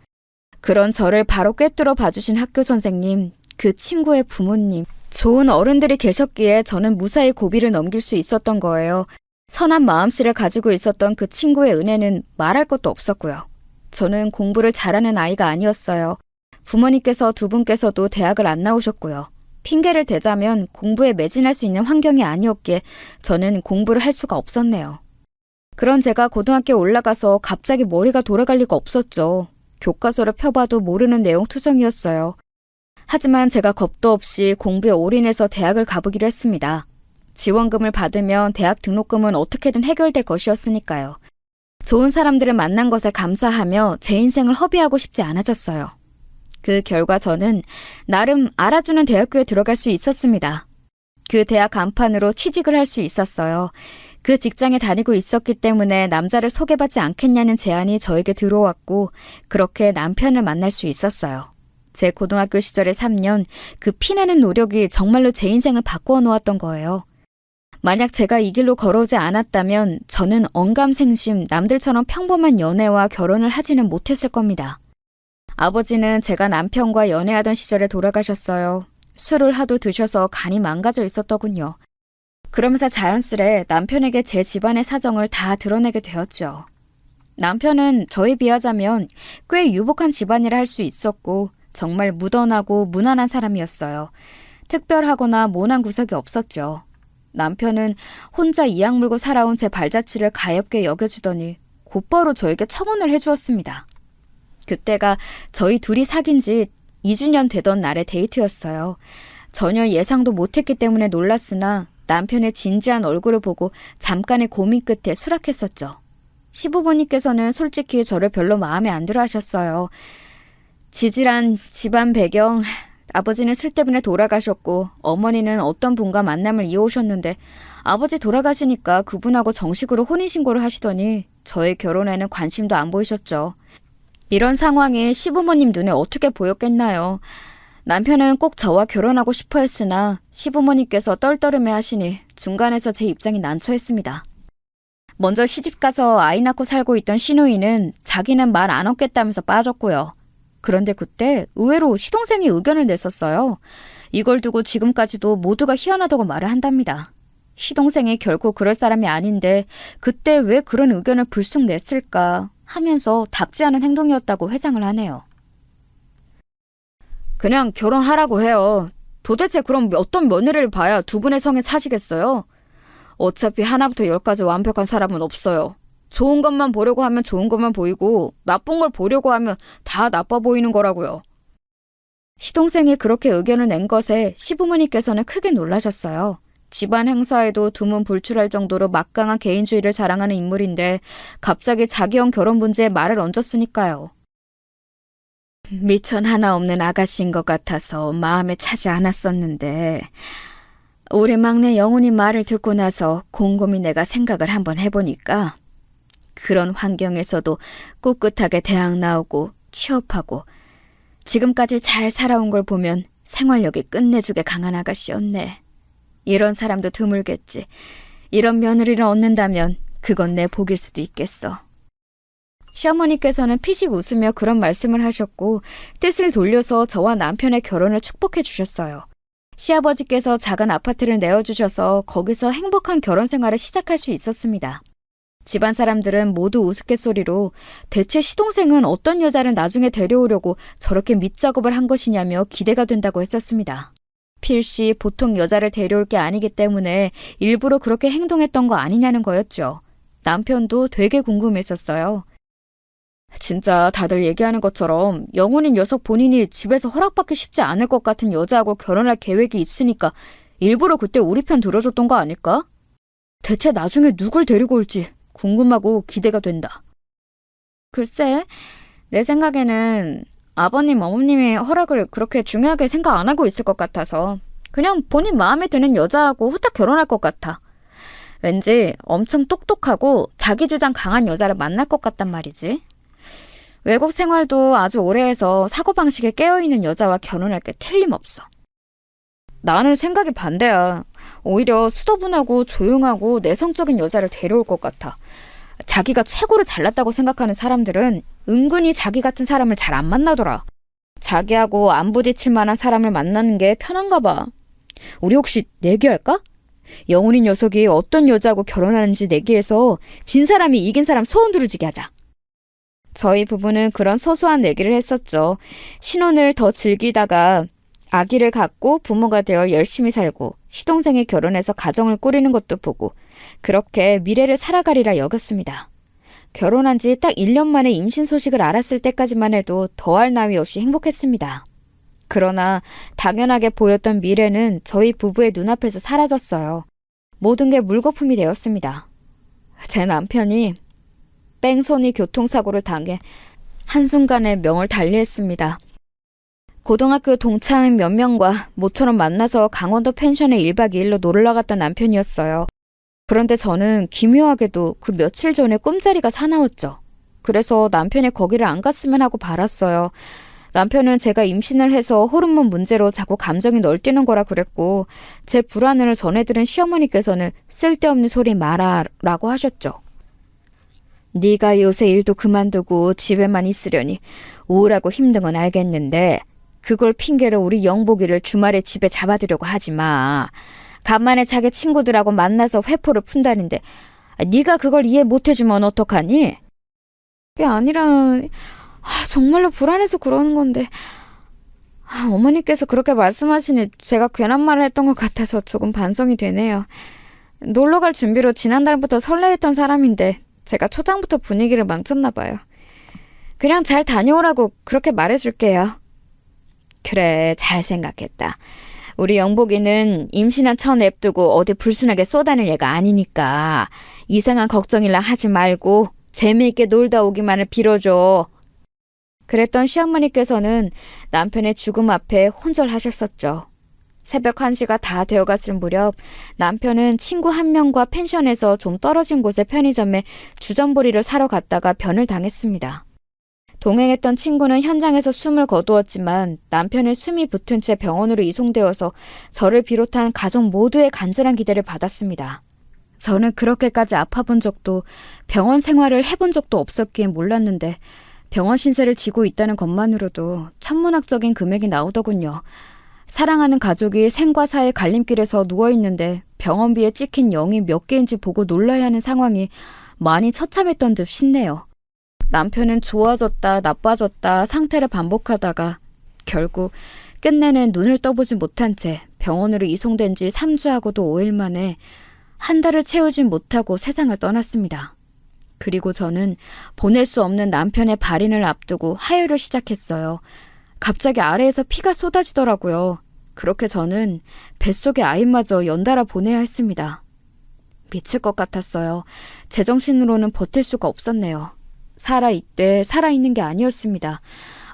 그런 저를 바로 꿰뚫어 봐주신 학교 선생님, 그 친구의 부모님, 좋은 어른들이 계셨기에 저는 무사히 고비를 넘길 수 있었던 거예요. 선한 마음씨를 가지고 있었던 그 친구의 은혜는 말할 것도 없었고요. 저는 공부를 잘하는 아이가 아니었어요. 부모님께서 두 분께서도 대학을 안 나오셨고요. 핑계를 대자면 공부에 매진할 수 있는 환경이 아니었기에 저는 공부를 할 수가 없었네요. 그런 제가 고등학교에 올라가서 갑자기 머리가 돌아갈 리가 없었죠. 교과서를 펴봐도 모르는 내용 투성이었어요. 하지만 제가 겁도 없이 공부에 올인해서 대학을 가보기로 했습니다. 지원금을 받으면 대학 등록금은 어떻게든 해결될 것이었으니까요. 좋은 사람들을 만난 것에 감사하며 제 인생을 허비하고 싶지 않아졌어요. 그 결과 저는 나름 알아주는 대학교에 들어갈 수 있었습니다. 그 대학 간판으로 취직을 할 수 있었어요. 그 직장에 다니고 있었기 때문에 남자를 소개받지 않겠냐는 제안이 저에게 들어왔고 그렇게 남편을 만날 수 있었어요. 제 고등학교 시절의 3년, 그 피나는 노력이 정말로 제 인생을 바꾸어 놓았던 거예요. 만약 제가 이 길로 걸어오지 않았다면 저는 언감생심 남들처럼 평범한 연애와 결혼을 하지는 못했을 겁니다. 아버지는 제가 남편과 연애하던 시절에 돌아가셨어요. 술을 하도 드셔서 간이 망가져 있었더군요. 그러면서 자연스레 남편에게 제 집안의 사정을 다 드러내게 되었죠. 남편은 저에 비하자면 꽤 유복한 집안이라 할 수 있었고 정말 무던하고 무난한 사람이었어요. 특별하거나 모난 구석이 없었죠. 남편은 혼자 이악 물고 살아온 제 발자취를 가엾게 여겨주더니 곧바로 저에게 청혼을 해주었습니다. 그때가 저희 둘이 사귄 지 2주년 되던 날의 데이트였어요. 전혀 예상도 못했기 때문에 놀랐으나 남편의 진지한 얼굴을 보고 잠깐의 고민 끝에 수락했었죠. 시부모님께서는 솔직히 저를 별로 마음에 안 들어 하셨어요. 지질한 집안 배경, 아버지는 술 때문에 돌아가셨고 어머니는 어떤 분과 만남을 이어오셨는데 아버지 돌아가시니까 그분하고 정식으로 혼인신고를 하시더니 저의 결혼에는 관심도 안 보이셨죠. 이런 상황이 시부모님 눈에 어떻게 보였겠나요? 남편은 꼭 저와 결혼하고 싶어 했으나 시부모님께서 떨떠름해 하시니 중간에서 제 입장이 난처했습니다. 먼저 시집가서 아이 낳고 살고 있던 시누이는 자기는 말 안 얻겠다면서 빠졌고요. 그런데 그때 의외로 시동생이 의견을 냈었어요. 이걸 두고 지금까지도 모두가 희한하다고 말을 한답니다. 시동생이 결코 그럴 사람이 아닌데 그때 왜 그런 의견을 불쑥 냈을까 하면서 답지 않은 행동이었다고 회장을 하네요. 그냥 결혼하라고 해요. 도대체 그럼 어떤 며느리를 봐야 두 분의 성에 차시겠어요? 어차피 하나부터 열까지 완벽한 사람은 없어요. 좋은 것만 보려고 하면 좋은 것만 보이고 나쁜 걸 보려고 하면 다 나빠 보이는 거라고요. 시동생이 그렇게 의견을 낸 것에 시부모님께서는 크게 놀라셨어요. 집안 행사에도 두문불출할 정도로 막강한 개인주의를 자랑하는 인물인데 갑자기 자기형 결혼 문제에 말을 얹었으니까요. 미천 하나 없는 아가씨인 것 같아서 마음에 차지 않았었는데 우리 막내 영훈이 말을 듣고 나서 곰곰이 내가 생각을 한번 해보니까 그런 환경에서도 꿋꿋하게 대학 나오고 취업하고 지금까지 잘 살아온 걸 보면 생활력이 끝내주게 강한 아가씨였네. 이런 사람도 드물겠지. 이런 며느리를 얻는다면 그건 내 복일 수도 있겠어. 시어머니께서는 피식 웃으며 그런 말씀을 하셨고 뜻을 돌려서 저와 남편의 결혼을 축복해 주셨어요. 시아버지께서 작은 아파트를 내어주셔서 거기서 행복한 결혼 생활을 시작할 수 있었습니다. 집안 사람들은 모두 우스갯소리로 대체 시동생은 어떤 여자를 나중에 데려오려고 저렇게 밑작업을 한 것이냐며 기대가 된다고 했었습니다. 필시 보통 여자를 데려올 게 아니기 때문에 일부러 그렇게 행동했던 거 아니냐는 거였죠. 남편도 되게 궁금했었어요. 진짜 다들 얘기하는 것처럼 영혼인 녀석 본인이 집에서 허락받기 쉽지 않을 것 같은 여자하고 결혼할 계획이 있으니까 일부러 그때 우리 편 들어줬던 거 아닐까? 대체 나중에 누굴 데리고 올지 궁금하고 기대가 된다. 글쎄, 내 생각에는 아버님, 어머님의 허락을 그렇게 중요하게 생각 안 하고 있을 것 같아서 그냥 본인 마음에 드는 여자하고 후딱 결혼할 것 같아. 왠지 엄청 똑똑하고 자기 주장 강한 여자를 만날 것 같단 말이지. 외국 생활도 아주 오래 해서 사고방식에 깨어있는 여자와 결혼할 게 틀림없어. 나는 생각이 반대야. 오히려 수더분하고 조용하고 내성적인 여자를 데려올 것 같아. 자기가 최고로 잘났다고 생각하는 사람들은 은근히 자기 같은 사람을 잘 안 만나더라. 자기하고 안 부딪힐 만한 사람을 만나는 게 편한가 봐. 우리 혹시 내기할까? 영훈이 녀석이 어떤 여자하고 결혼하는지 내기해서 진 사람이 이긴 사람 소원 두루지기 하자. 저희 부부는 그런 소소한 내기를 했었죠. 신혼을 더 즐기다가 아기를 갖고 부모가 되어 열심히 살고 시동생이 결혼해서 가정을 꾸리는 것도 보고 그렇게 미래를 살아가리라 여겼습니다. 결혼한 지 딱 1년 만에 임신 소식을 알았을 때까지만 해도 더할 나위 없이 행복했습니다. 그러나 당연하게 보였던 미래는 저희 부부의 눈앞에서 사라졌어요. 모든 게 물거품이 되었습니다. 제 남편이 뺑소니 교통사고를 당해 한순간에 명을 달리했습니다. 고등학교 동창 몇 명과 모처럼 만나서 강원도 펜션에 1박 2일로 놀러 갔던 남편이었어요. 그런데 저는 기묘하게도 그 며칠 전에 꿈자리가 사나웠죠. 그래서 남편이 거기를 안 갔으면 하고 바랐어요. 남편은 제가 임신을 해서 호르몬 문제로 자꾸 감정이 널뛰는 거라 그랬고 제 불안을 전해들은 시어머니께서는 쓸데없는 소리 마라라고 하셨죠. 네가 요새 일도 그만두고 집에만 있으려니 우울하고 힘든 건 알겠는데 그걸 핑계로 우리 영복이를 주말에 집에 잡아두려고 하지 마. 간만에 자기 친구들하고 만나서 회포를 푼다는데 네가 그걸 이해 못해주면 어떡하니? 그게 아니라 정말로 불안해서 그러는 건데 어머니께서 그렇게 말씀하시니 제가 괜한 말을 했던 것 같아서 조금 반성이 되네요. 놀러 갈 준비로 지난달부터 설레했던 사람인데 제가 초장부터 분위기를 망쳤나 봐요. 그냥 잘 다녀오라고 그렇게 말해줄게요. 그래, 잘 생각했다. 우리 영복이는 임신한 처 냅두고 어디 불순하게 쏟아낼 애가 아니니까 이상한 걱정이라 하지 말고 재미있게 놀다 오기만을 빌어줘. 그랬던 시어머니께서는 남편의 죽음 앞에 혼절하셨었죠. 새벽 1시가 다 되어갔을 무렵 남편은 친구 한 명과 펜션에서 좀 떨어진 곳의 편의점에 주전부리를 사러 갔다가 변을 당했습니다. 동행했던 친구는 현장에서 숨을 거두었지만 남편의 숨이 붙은 채 병원으로 이송되어서 저를 비롯한 가족 모두의 간절한 기대를 받았습니다. 저는 그렇게까지 아파본 적도 병원 생활을 해본 적도 없었기에 몰랐는데 병원 신세를 지고 있다는 것만으로도 천문학적인 금액이 나오더군요. 사랑하는 가족이 생과 사의 갈림길에서 누워있는데 병원비에 찍힌 0이 몇 개인지 보고 놀라야 하는 상황이 많이 처참했던 듯 싶네요. 남편은 좋아졌다 나빠졌다 상태를 반복하다가 결국 끝내는 눈을 떠보지 못한 채 병원으로 이송된 지 3주하고도 5일 만에 한 달을 채우지 못하고 세상을 떠났습니다. 그리고 저는 보낼 수 없는 남편의 발인을 앞두고 하혈을 시작했어요. 갑자기 아래에서 피가 쏟아지더라고요. 그렇게 저는 뱃속의 아이마저 연달아 보내야 했습니다. 미칠 것 같았어요. 제정신으로는 버틸 수가 없었네요. 살아있되 살아있는 게 아니었습니다.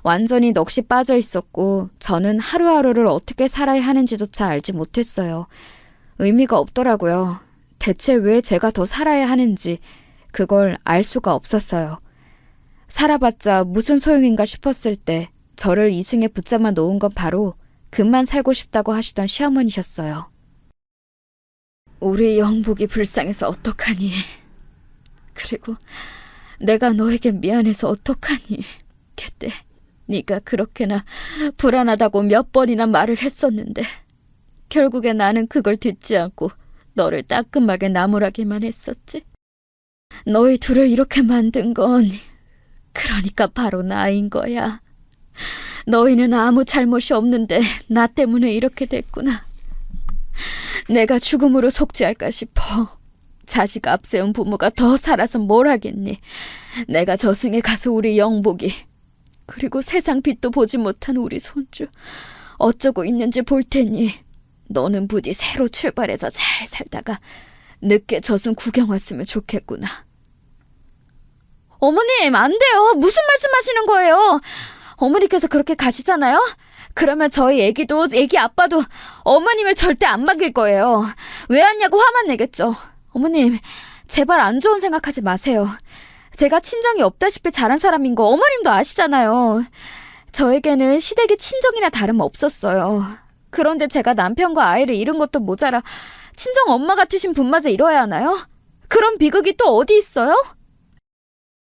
완전히 넋이 빠져 있었고 저는 하루하루를 어떻게 살아야 하는지조차 알지 못했어요. 의미가 없더라고요. 대체 왜 제가 더 살아야 하는지 그걸 알 수가 없었어요. 살아봤자 무슨 소용인가 싶었을 때 저를 2층에 붙잡아 놓은 건 바로 그만 살고 싶다고 하시던 시어머니셨어요. 우리 영복이 불쌍해서 어떡하니. 그리고 내가 너에게 미안해서 어떡하니. 그때 네가 그렇게나 불안하다고 몇 번이나 말을 했었는데 결국에 나는 그걸 듣지 않고 너를 따끔하게 나무라기만 했었지. 너희 둘을 이렇게 만든 건 그러니까 바로 나인 거야. 너희는 아무 잘못이 없는데 나 때문에 이렇게 됐구나. 내가 죽음으로 속죄할까 싶어. 자식 앞세운 부모가 더 살아서 뭘 하겠니. 내가 저승에 가서 우리 영복이 그리고 세상 빛도 보지 못한 우리 손주 어쩌고 있는지 볼 테니 너는 부디 새로 출발해서 잘 살다가 늦게 저승 구경 왔으면 좋겠구나. 어머님, 안 돼요. 무슨 말씀하시는 거예요? 어머니께서 그렇게 가시잖아요? 그러면 저희 애기 아빠도 어머님을 절대 안 맡길 거예요. 왜 왔냐고 화만 내겠죠. 어머님, 제발 안 좋은 생각하지 마세요. 제가 친정이 없다시피 자란 사람인 거 어머님도 아시잖아요. 저에게는 시댁이 친정이나 다름없었어요. 그런데 제가 남편과 아이를 잃은 것도 모자라 친정 엄마 같으신 분마저 잃어야 하나요? 그런 비극이 또 어디 있어요?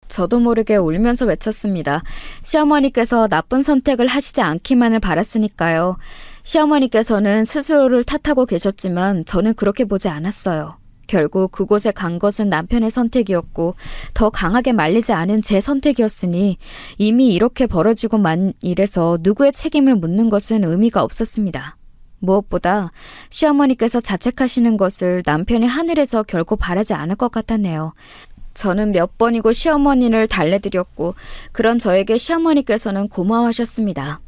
저도 모르게 울면서 외쳤습니다. 시어머니께서 나쁜 선택을 하시지 않기만을 바랐으니까요. 시어머니께서는 스스로를 탓하고 계셨지만 저는 그렇게 보지 않았어요. 결국 그곳에 간 것은 남편의 선택이었고 더 강하게 말리지 않은 제 선택이었으니 이미 이렇게 벌어지고 만 일에서 누구의 책임을 묻는 것은 의미가 없었습니다. 무엇보다 시어머니께서 자책하시는 것을 남편이 하늘에서 결코 바라지 않을 것 같았네요. 저는 몇 번이고 시어머니를 달래드렸고 그런 저에게 시어머니께서는 고마워하셨습니다.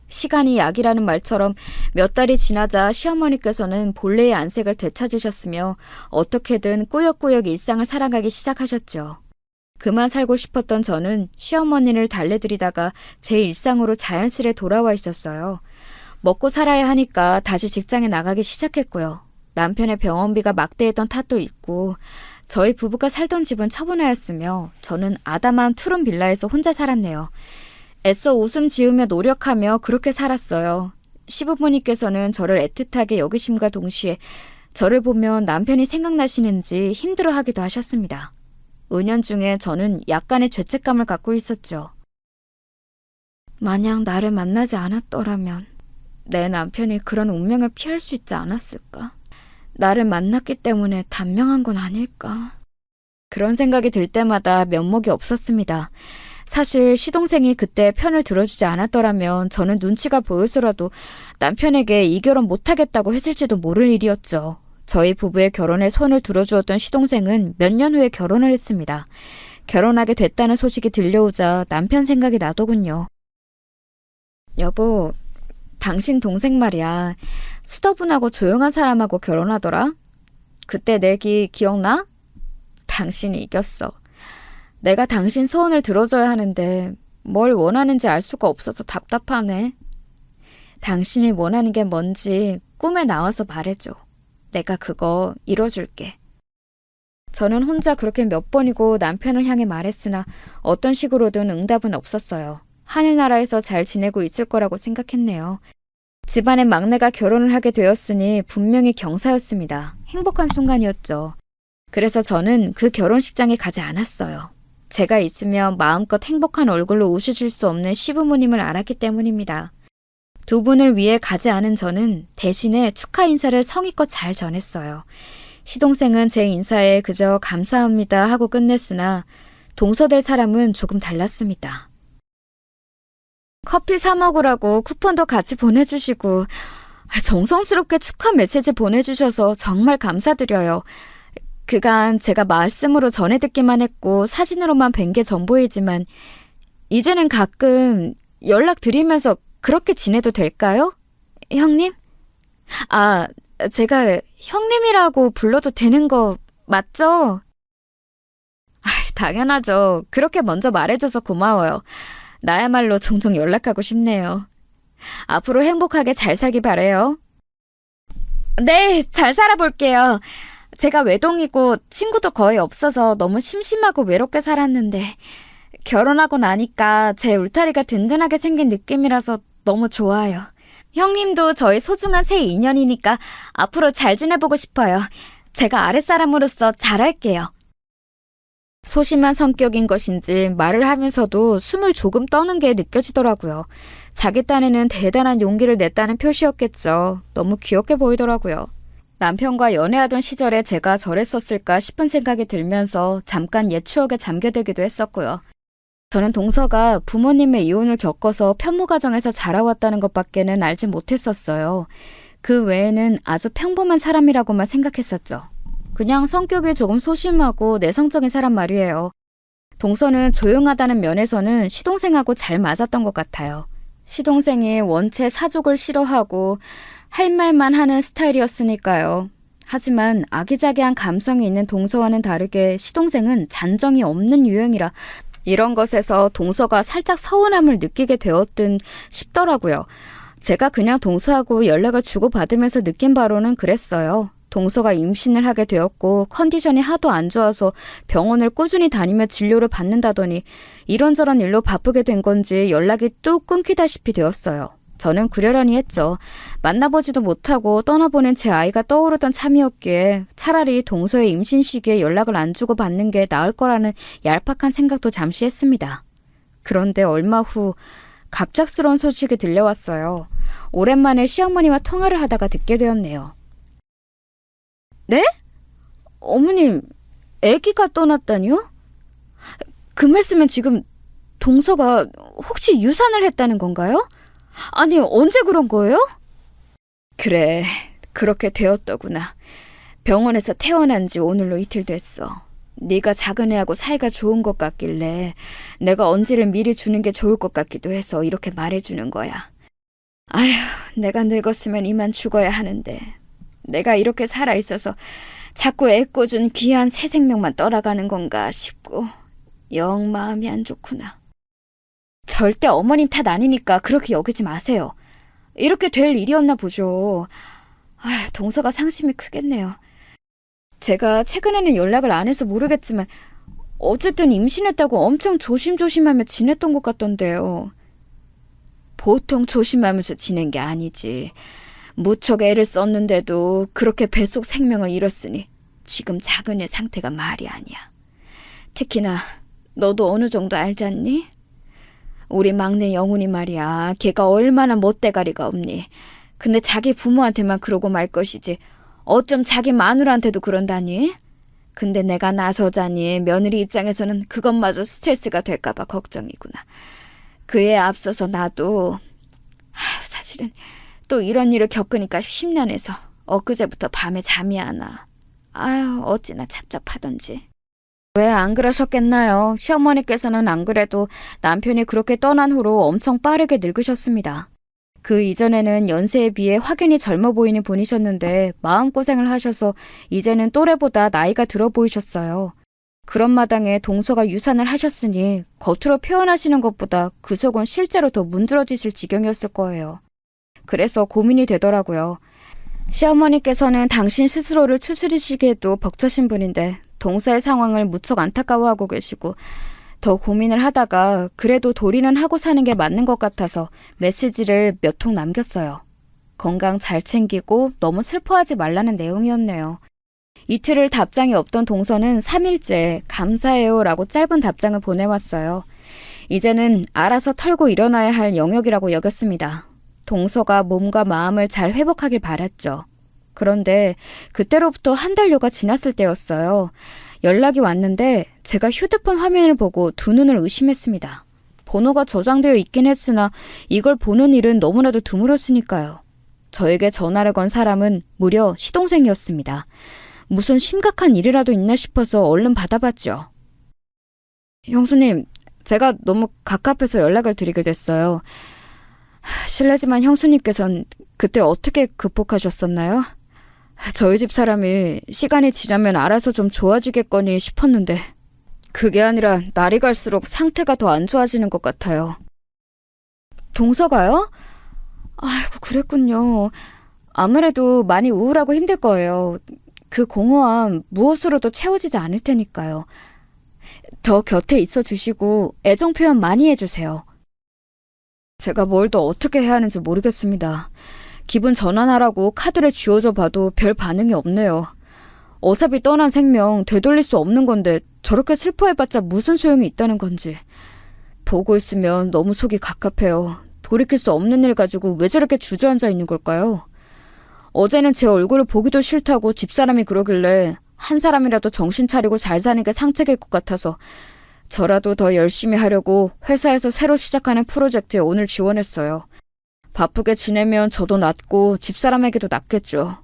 시간이 약이라는 말처럼 몇 달이 지나자 시어머니께서는 본래의 안색을 되찾으셨으며 어떻게든 꾸역꾸역 일상을 살아가기 시작하셨죠. 그만 살고 싶었던 저는 시어머니를 달래드리다가 제 일상으로 자연스레 돌아와 있었어요. 먹고 살아야 하니까 다시 직장에 나가기 시작했고요. 남편의 병원비가 막대했던 탓도 있고 저희 부부가 살던 집은 처분하였으며 저는 아담한 투룸 빌라에서 혼자 살았네요. 애써 웃음 지으며 노력하며 그렇게 살았어요. 시부모님께서는 저를 애틋하게 여기심과 동시에 저를 보면 남편이 생각나시는지 힘들어하기도 하셨습니다. 은연중에 저는 약간의 죄책감을 갖고 있었죠. 만약 나를 만나지 않았더라면 내 남편이 그런 운명을 피할 수 있지 않았을까? 나를 만났기 때문에 단명한 건 아닐까? 그런 생각이 들 때마다 면목이 없었습니다. 사실 시동생이 그때 편을 들어주지 않았더라면 저는 눈치가 보여서라도 남편에게 이 결혼 못하겠다고 했을지도 모를 일이었죠. 저희 부부의 결혼에 손을 들어주었던 시동생은 몇 년 후에 결혼을 했습니다. 결혼하게 됐다는 소식이 들려오자 남편 생각이 나더군요. 여보, 당신 동생 말이야. 수더분하고 조용한 사람하고 결혼하더라? 그때 내기 기억나? 당신이 이겼어. 내가 당신 소원을 들어줘야 하는데 뭘 원하는지 알 수가 없어서 답답하네. 당신이 원하는 게 뭔지 꿈에 나와서 말해줘. 내가 그거 이뤄줄게. 저는 혼자 그렇게 몇 번이고 남편을 향해 말했으나 어떤 식으로든 응답은 없었어요. 하늘나라에서 잘 지내고 있을 거라고 생각했네요. 집안의 막내가 결혼을 하게 되었으니 분명히 경사였습니다. 행복한 순간이었죠. 그래서 저는 그 결혼식장에 가지 않았어요. 제가 있으면 마음껏 행복한 얼굴로 웃으실 수 없는 시부모님을 알았기 때문입니다. 두 분을 위해 가지 않은 저는 대신에 축하 인사를 성의껏 잘 전했어요. 시동생은 제 인사에 그저 감사합니다 하고 끝냈으나 동서될 사람은 조금 달랐습니다. 커피 사 먹으라고 쿠폰도 같이 보내주시고 정성스럽게 축하 메시지 보내주셔서 정말 감사드려요. 그간 제가 말씀으로 전해 듣기만 했고 사진으로만 뵌 게 전부이지만 이제는 가끔 연락드리면서 그렇게 지내도 될까요? 형님? 아, 제가 형님이라고 불러도 되는 거 맞죠? 당연하죠. 그렇게 먼저 말해줘서 고마워요. 나야말로 종종 연락하고 싶네요. 앞으로 행복하게 잘 살기 바래요. 네, 잘 살아볼게요. 제가 외동이고 친구도 거의 없어서 너무 심심하고 외롭게 살았는데 결혼하고 나니까 제 울타리가 든든하게 생긴 느낌이라서 너무 좋아요. 형님도 저희 소중한 새 인연이니까 앞으로 잘 지내보고 싶어요. 제가 아랫사람으로서 잘할게요. 소심한 성격인 것인지 말을 하면서도 숨을 조금 떠는 게 느껴지더라고요. 자기 딴에는 대단한 용기를 냈다는 표시였겠죠. 너무 귀엽게 보이더라고요. 남편과 연애하던 시절에 제가 저랬었을까 싶은 생각이 들면서 잠깐 옛 추억에 잠겨들기도 했었고요. 저는 동서가 부모님의 이혼을 겪어서 편모 가정에서 자라왔다는 것밖에는 알지 못했었어요. 그 외에는 아주 평범한 사람이라고만 생각했었죠. 그냥 성격이 조금 소심하고 내성적인 사람 말이에요. 동서는 조용하다는 면에서는 시동생하고 잘 맞았던 것 같아요. 시동생이 원체 사족을 싫어하고 할 말만 하는 스타일이었으니까요. 하지만 아기자기한 감성이 있는 동서와는 다르게 시동생은 잔정이 없는 유형이라 이런 것에서 동서가 살짝 서운함을 느끼게 되었든 싶더라고요. 제가 그냥 동서하고 연락을 주고받으면서 느낀 바로는 그랬어요. 동서가 임신을 하게 되었고 컨디션이 하도 안 좋아서 병원을 꾸준히 다니며 진료를 받는다더니 이런저런 일로 바쁘게 된 건지 연락이 뚝 끊기다시피 되었어요. 저는 그러려니 했죠. 만나보지도 못하고 떠나보낸 제 아이가 떠오르던 참이었기에 차라리 동서의 임신 시기에 연락을 안 주고 받는 게 나을 거라는 얄팍한 생각도 잠시 했습니다. 그런데 얼마 후 갑작스러운 소식이 들려왔어요. 오랜만에 시어머니와 통화를 하다가 듣게 되었네요. 네? 어머님, 아기가 떠났다니요? 그 말씀은 지금 동서가 혹시 유산을 했다는 건가요? 아니, 언제 그런 거예요? 그래, 그렇게 되었더구나. 병원에서 태어난 지 오늘로 이틀 됐어. 네가 작은 애하고 사이가 좋은 것 같길래 내가 언지를 미리 주는 게 좋을 것 같기도 해서 이렇게 말해주는 거야. 아휴, 내가 늙었으면 이만 죽어야 하는데 내가 이렇게 살아있어서 자꾸 애꿎은 귀한 새 생명만 떠나가는 건가 싶고 영 마음이 안 좋구나. 절대 어머님 탓 아니니까 그렇게 여기지 마세요. 이렇게 될 일이었나 보죠. 아휴, 동서가 상심이 크겠네요. 제가 최근에는 연락을 안 해서 모르겠지만 어쨌든 임신했다고 엄청 조심조심하며 지냈던 것 같던데요. 보통 조심하면서 지낸 게 아니지. 무척 애를 썼는데도 그렇게 뱃속 생명을 잃었으니 지금 작은 애 상태가 말이 아니야. 특히나 너도 어느 정도 알잖니? 우리 막내 영훈이 말이야. 걔가 얼마나 멋대가리가 없니. 근데 자기 부모한테만 그러고 말 것이지 어쩜 자기 마누라한테도 그런다니? 근데 내가 나서자니 며느리 입장에서는 그것마저 스트레스가 될까봐 걱정이구나. 그에 앞서서 나도 사실은 또 이런 일을 겪으니까 심란해서 엊그제부터 밤에 잠이 안 와. 아유, 어찌나 착잡하던지. 왜 안 그러셨겠나요? 시어머니께서는 안 그래도 남편이 그렇게 떠난 후로 엄청 빠르게 늙으셨습니다. 그 이전에는 연세에 비해 확연히 젊어 보이는 분이셨는데 마음고생을 하셔서 이제는 또래보다 나이가 들어 보이셨어요. 그런 마당에 동서가 유산을 하셨으니 겉으로 표현하시는 것보다 그 속은 실제로 더 문드러지실 지경이었을 거예요. 그래서 고민이 되더라고요. 시어머니께서는 당신 스스로를 추스리시기에도 벅차신 분인데 동서의 상황을 무척 안타까워하고 계시고 더 고민을 하다가 그래도 도리는 하고 사는 게 맞는 것 같아서 메시지를 몇 통 남겼어요. 건강 잘 챙기고 너무 슬퍼하지 말라는 내용이었네요. 이틀을 답장이 없던 동서는 3일째 감사해요 라고 짧은 답장을 보내왔어요. 이제는 알아서 털고 일어나야 할 영역이라고 여겼습니다. 동서가 몸과 마음을 잘 회복하길 바랐죠. 그런데 그때로부터 한 달여가 지났을 때였어요. 연락이 왔는데 제가 휴대폰 화면을 보고 두 눈을 의심했습니다. 번호가 저장되어 있긴 했으나 이걸 보는 일은 너무나도 드물었으니까요. 저에게 전화를 건 사람은 무려 시동생이었습니다. 무슨 심각한 일이라도 있나 싶어서 얼른 받아봤죠. 형수님, 제가 너무 갑갑해서 연락을 드리게 됐어요. 실례지만 형수님께선 그때 어떻게 극복하셨었나요? 저희 집 사람이 시간이 지나면 알아서 좀 좋아지겠거니 싶었는데 그게 아니라 날이 갈수록 상태가 더 안 좋아지는 것 같아요. 동서가요? 아이고, 그랬군요. 아무래도 많이 우울하고 힘들 거예요. 그 공허함 무엇으로도 채워지지 않을 테니까요. 더 곁에 있어 주시고 애정 표현 많이 해주세요. 제가 뭘 더 어떻게 해야 하는지 모르겠습니다. 기분 전환하라고 카드를 쥐어줘 봐도 별 반응이 없네요. 어차피 떠난 생명 되돌릴 수 없는 건데 저렇게 슬퍼해봤자 무슨 소용이 있다는 건지. 보고 있으면 너무 속이 갑갑해요. 돌이킬 수 없는 일 가지고 왜 저렇게 주저앉아 있는 걸까요? 어제는 제 얼굴을 보기도 싫다고 집사람이 그러길래 한 사람이라도 정신 차리고 잘 사는 게 상책일 것 같아서 저라도 더 열심히 하려고 회사에서 새로 시작하는 프로젝트에 오늘 지원했어요. 바쁘게 지내면 저도 낫고 집사람에게도 낫겠죠.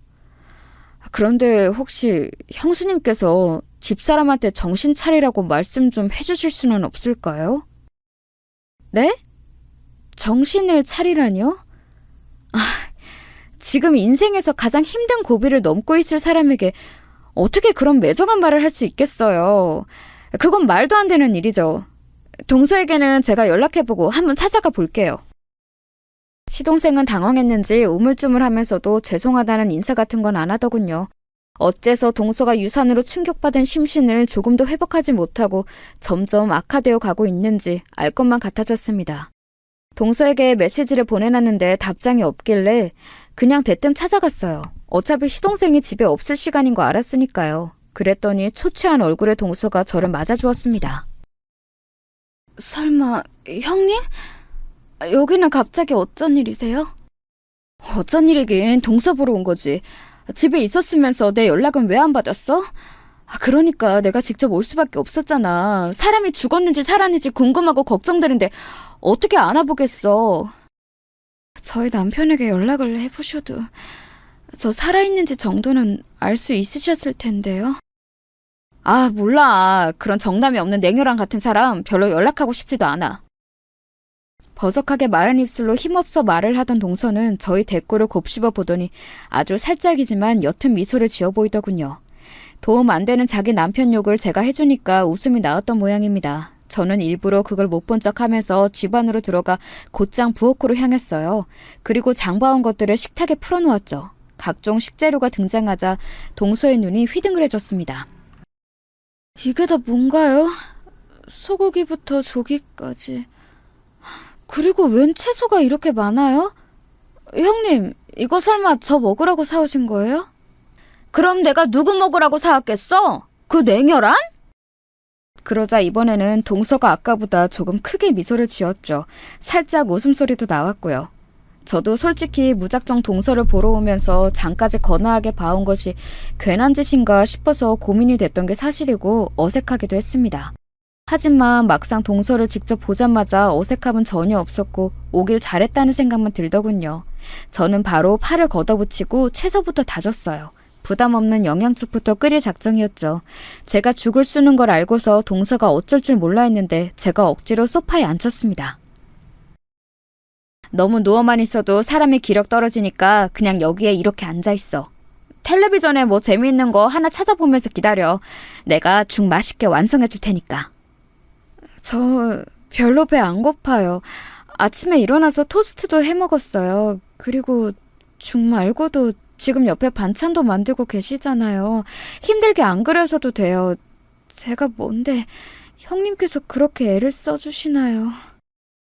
그런데 혹시 형수님께서 집사람한테 정신 차리라고 말씀 좀 해주실 수는 없을까요? 네? 정신을 차리라뇨? 지금 인생에서 가장 힘든 고비를 넘고 있을 사람에게 어떻게 그런 매정한 말을 할 수 있겠어요. 그건 말도 안 되는 일이죠. 동서에게는 제가 연락해보고 한번 찾아가 볼게요. 시동생은 당황했는지 우물쭈물하면서도 죄송하다는 인사 같은 건 안 하더군요. 어째서 동서가 유산으로 충격받은 심신을 조금도 회복하지 못하고 점점 악화되어 가고 있는지 알 것만 같아졌습니다. 동서에게 메시지를 보내놨는데 답장이 없길래 그냥 대뜸 찾아갔어요. 어차피 시동생이 집에 없을 시간인 거 알았으니까요. 그랬더니 초췌한 얼굴의 동서가 저를 맞아주었습니다. 설마 형님? 여기는 갑자기 어쩐 일이세요? 어쩐 일이긴 동서 보러 온 거지. 집에 있었으면서 내 연락은 왜 안 받았어? 그러니까 내가 직접 올 수밖에 없었잖아. 사람이 죽었는지 살았는지 궁금하고 걱정되는데 어떻게 알아보겠어. 저희 남편에게 연락을 해보셔도 저 살아있는지 정도는 알 수 있으셨을 텐데요. 몰라. 그런 정남이 없는 냉혈한 같은 사람 별로 연락하고 싶지도 않아. 버석하게 마른 입술로 힘없어 말을 하던 동서는 저희 대꾸를 곱씹어 보더니 아주 살짝이지만 옅은 미소를 지어 보이더군요. 도움 안 되는 자기 남편 욕을 제가 해주니까 웃음이 나왔던 모양입니다. 저는 일부러 그걸 못 본 척하면서 집 안으로 들어가 곧장 부엌으로 향했어요. 그리고 장봐온 것들을 식탁에 풀어놓았죠. 각종 식재료가 등장하자 동서의 눈이 휘둥그레졌습니다. 이게 다 뭔가요? 소고기부터 조기까지. 그리고 웬 채소가 이렇게 많아요? 형님, 이거 설마 저 먹으라고 사오신 거예요? 그럼 내가 누구 먹으라고 사왔겠어? 그 냉혈한? 그러자 이번에는 동서가 아까보다 조금 크게 미소를 지었죠. 살짝 웃음소리도 나왔고요. 저도 솔직히 무작정 동서를 보러 오면서 장까지 거나하게 봐온 것이 괜한 짓인가 싶어서 고민이 됐던 게 사실이고 어색하기도 했습니다. 하지만 막상 동서를 직접 보자마자 어색함은 전혀 없었고 오길 잘했다는 생각만 들더군요. 저는 바로 팔을 걷어붙이고 채소부터 다졌어요. 부담 없는 영양죽부터 끓일 작정이었죠. 제가 죽을 쓰는 걸 알고서 동서가 어쩔 줄 몰라 했는데 제가 억지로 소파에 앉혔습니다. 너무 누워만 있어도 사람이 기력 떨어지니까 그냥 여기에 이렇게 앉아있어. 텔레비전에 뭐 재미있는 거 하나 찾아보면서 기다려. 내가 죽 맛있게 완성해줄 테니까. 저 별로 배 안 고파요. 아침에 일어나서 토스트도 해먹었어요. 그리고 죽 말고도 지금 옆에 반찬도 만들고 계시잖아요. 힘들게 안 그려서도 돼요. 제가 뭔데 형님께서 그렇게 애를 써주시나요?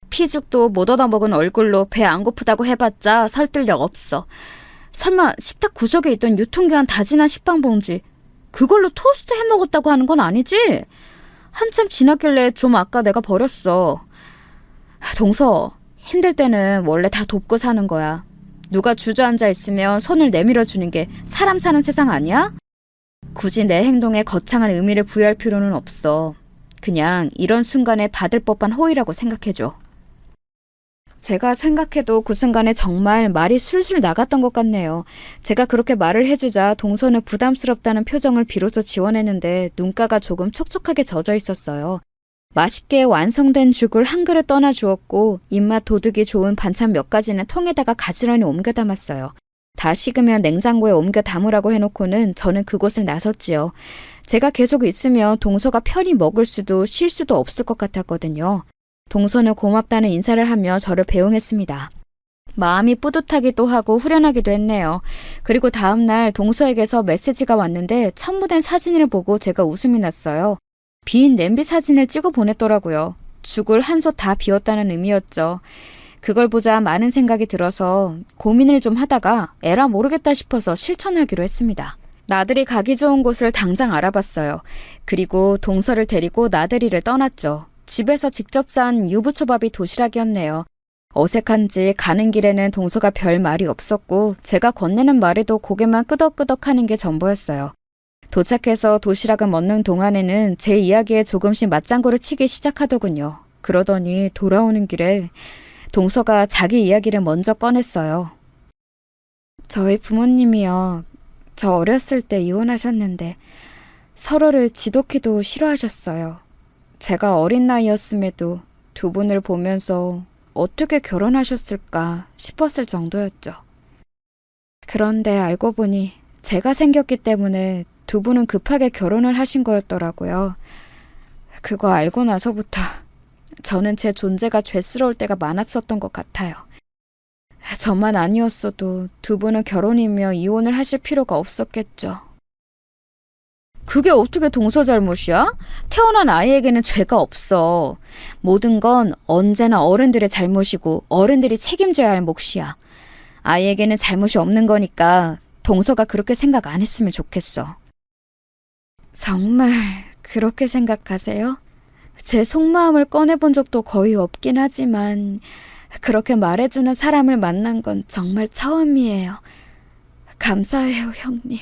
피죽도 못 얻어먹은 얼굴로 배 안 고프다고 해봤자 설득력 없어. 설마 식탁 구석에 있던 유통기한 다 지난 식빵 봉지 그걸로 토스트 해먹었다고 하는 건 아니지? 한참 지났길래 좀 아까 내가 버렸어. 동서, 힘들 때는 원래 다 돕고 사는 거야. 누가 주저앉아 있으면 손을 내밀어 주는 게 사람 사는 세상 아니야? 굳이 내 행동에 거창한 의미를 부여할 필요는 없어. 그냥 이런 순간에 받을 법한 호의라고 생각해줘. 제가 생각해도 그 순간에 정말 말이 술술 나갔던 것 같네요. 제가 그렇게 말을 해주자 동서는 부담스럽다는 표정을 비로소 지워내는데 눈가가 조금 촉촉하게 젖어 있었어요. 맛있게 완성된 죽을 한 그릇 떠나주었고 입맛 도둑이 좋은 반찬 몇 가지는 통에다가 가지런히 옮겨 담았어요. 다 식으면 냉장고에 옮겨 담으라고 해놓고는 저는 그곳을 나섰지요. 제가 계속 있으면 동서가 편히 먹을 수도 쉴 수도 없을 것 같았거든요. 동서는 고맙다는 인사를 하며 저를 배웅했습니다. 마음이 뿌듯하기도 하고 후련하기도 했네요. 그리고 다음날 동서에게서 메시지가 왔는데 첨부된 사진을 보고 제가 웃음이 났어요. 빈 냄비 사진을 찍어 보냈더라고요. 죽을 한솥 다 비웠다는 의미였죠. 그걸 보자 많은 생각이 들어서 고민을 좀 하다가 에라 모르겠다 싶어서 실천하기로 했습니다. 나들이 가기 좋은 곳을 당장 알아봤어요. 그리고 동서를 데리고 나들이를 떠났죠. 집에서 직접 싼 유부초밥이 도시락이었네요. 어색한지 가는 길에는 동서가 별 말이 없었고 제가 건네는 말에도 고개만 끄덕끄덕 하는 게 전부였어요. 도착해서 도시락을 먹는 동안에는 제 이야기에 조금씩 맞장구를 치기 시작하더군요. 그러더니 돌아오는 길에 동서가 자기 이야기를 먼저 꺼냈어요. 저희 부모님이요. 저 어렸을 때 이혼하셨는데 서로를 지독히도 싫어하셨어요. 제가 어린 나이였음에도 두 분을 보면서 어떻게 결혼하셨을까 싶었을 정도였죠. 그런데 알고 보니 제가 생겼기 때문에 두 분은 급하게 결혼을 하신 거였더라고요. 그거 알고 나서부터 저는 제 존재가 죄스러울 때가 많았었던 것 같아요. 저만 아니었어도 두 분은 결혼이며 이혼을 하실 필요가 없었겠죠. 그게 어떻게 동서 잘못이야? 태어난 아이에게는 죄가 없어. 모든 건 언제나 어른들의 잘못이고 어른들이 책임져야 할 몫이야. 아이에게는 잘못이 없는 거니까 동서가 그렇게 생각 안 했으면 좋겠어. 정말 그렇게 생각하세요? 제 속마음을 꺼내본 적도 거의 없긴 하지만 그렇게 말해주는 사람을 만난 건 정말 처음이에요. 감사해요, 형님.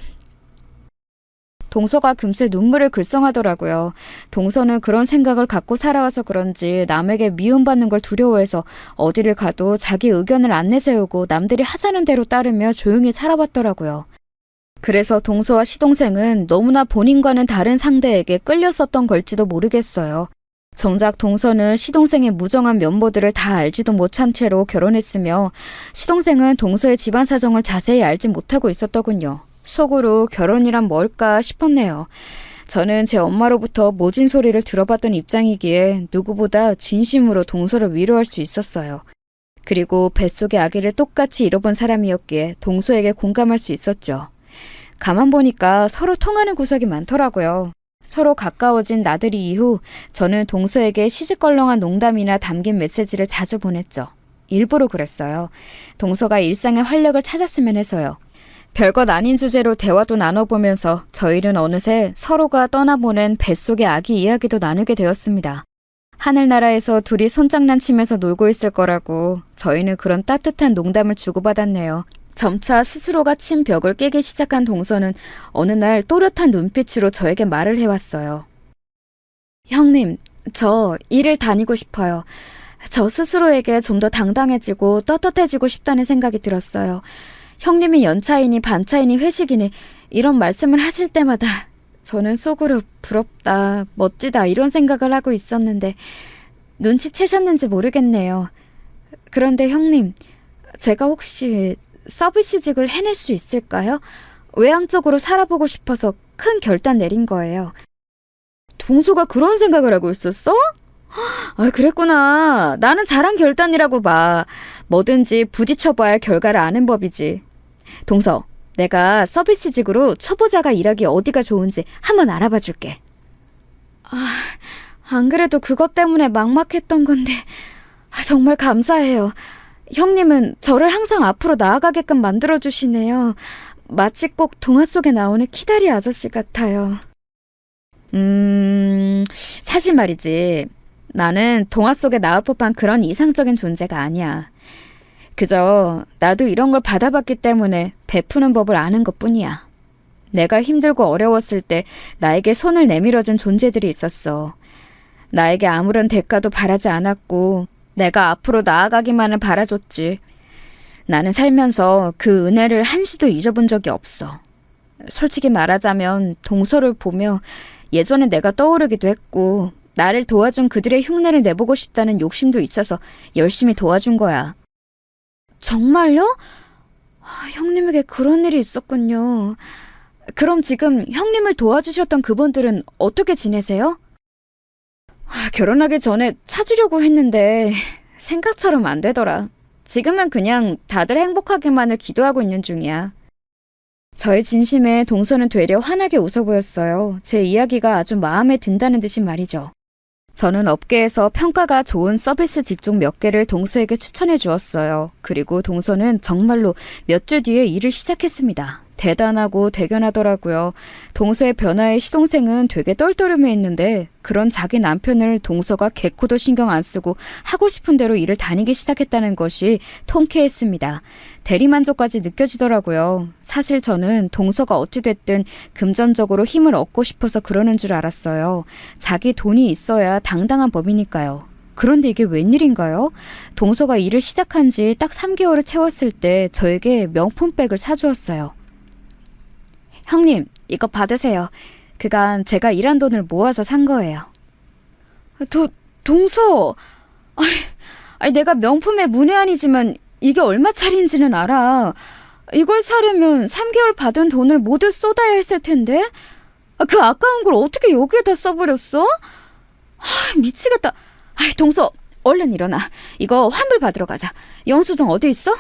동서가 금세 눈물을 글썽하더라고요. 동서는 그런 생각을 갖고 살아와서 그런지 남에게 미움받는 걸 두려워해서 어디를 가도 자기 의견을 안 내세우고 남들이 하자는 대로 따르며 조용히 살아왔더라고요. 그래서 동서와 시동생은 너무나 본인과는 다른 상대에게 끌렸었던 걸지도 모르겠어요. 정작 동서는 시동생의 무정한 면모들을 다 알지도 못한 채로 결혼했으며 시동생은 동서의 집안 사정을 자세히 알지 못하고 있었더군요. 속으로 결혼이란 뭘까 싶었네요. 저는 제 엄마로부터 모진 소리를 들어봤던 입장이기에 누구보다 진심으로 동서를 위로할 수 있었어요. 그리고 뱃속의 아기를 똑같이 잃어본 사람이었기에 동서에게 공감할 수 있었죠. 가만 보니까 서로 통하는 구석이 많더라고요. 서로 가까워진 나들이 이후 저는 동서에게 시시껄렁한 농담이나 담긴 메시지를 자주 보냈죠. 일부러 그랬어요. 동서가 일상의 활력을 찾았으면 해서요. 별것 아닌 주제로 대화도 나눠보면서 저희는 어느새 서로가 떠나보낸 뱃속의 아기 이야기도 나누게 되었습니다. 하늘나라에서 둘이 손장난치면서 놀고 있을 거라고 저희는 그런 따뜻한 농담을 주고받았네요. 점차 스스로가 친 벽을 깨기 시작한 동서는 어느 날 또렷한 눈빛으로 저에게 말을 해왔어요. 형님, 저 일을 다니고 싶어요. 저 스스로에게 좀 더 당당해지고 떳떳해지고 싶다는 생각이 들었어요. 형님이 연차이니 반차이니 회식이니 이런 말씀을 하실 때마다 저는 속으로 부럽다, 멋지다 이런 생각을 하고 있었는데 눈치채셨는지 모르겠네요. 그런데 형님, 제가 혹시 서비스직을 해낼 수 있을까요? 외향적으로 살아보고 싶어서 큰 결단 내린 거예요. 동서가 그런 생각을 하고 있었어? 아, 그랬구나. 나는 잘한 결단이라고 봐. 뭐든지 부딪혀봐야 결과를 아는 법이지. 동서, 내가 서비스직으로 초보자가 일하기 어디가 좋은지 한번 알아봐 줄게. 안 그래도 그것 때문에 막막했던 건데 정말 감사해요. 형님은 저를 항상 앞으로 나아가게끔 만들어주시네요. 마치 꼭 동화 속에 나오는 키다리 아저씨 같아요. 사실 말이지. 나는 동화 속에 나올 법한 그런 이상적인 존재가 아니야. 그저 나도 이런 걸 받아봤기 때문에 베푸는 법을 아는 것뿐이야. 내가 힘들고 어려웠을 때 나에게 손을 내밀어준 존재들이 있었어. 나에게 아무런 대가도 바라지 않았고 내가 앞으로 나아가기만을 바라줬지. 나는 살면서 그 은혜를 한시도 잊어본 적이 없어. 솔직히 말하자면 동서를 보며 예전에 내가 떠오르기도 했고 나를 도와준 그들의 흉내를 내보고 싶다는 욕심도 있어서 열심히 도와준 거야. 정말요? 형님에게 그런 일이 있었군요. 그럼 지금 형님을 도와주셨던 그분들은 어떻게 지내세요? 결혼하기 전에 찾으려고 했는데 생각처럼 안 되더라. 지금은 그냥 다들 행복하기만을 기도하고 있는 중이야. 저의 진심에 동서는 되려 환하게 웃어 보였어요. 제 이야기가 아주 마음에 든다는 듯이 말이죠. 저는 업계에서 평가가 좋은 서비스 직종 몇 개를 동서에게 추천해 주었어요. 그리고 동서는 정말로 몇 주 뒤에 일을 시작했습니다. 대단하고 대견하더라고요. 동서의 변화에 시동생은 되게 떨떠름해했는데 그런 자기 남편을 동서가 개코도 신경 안 쓰고 하고 싶은 대로 일을 다니기 시작했다는 것이 통쾌했습니다. 대리만족까지 느껴지더라고요. 사실 저는 동서가 어찌됐든 금전적으로 힘을 얻고 싶어서 그러는 줄 알았어요. 자기 돈이 있어야 당당한 법이니까요. 그런데 이게 웬일인가요? 동서가 일을 시작한 지 딱 3개월을 채웠을 때 저에게 명품백을 사주었어요. 형님, 이거 받으세요. 그간 제가 일한 돈을 모아서 산 거예요. 동서! 아니, 내가 명품의 문외한이지만 이게 얼마짜리인지는 알아. 이걸 사려면 3개월 받은 돈을 모두 쏟아야 했을 텐데? 그 아까운 걸 어떻게 여기에다 써버렸어? 미치겠다. 동서, 얼른 일어나. 이거 환불 받으러 가자. 영수증 어디 있어?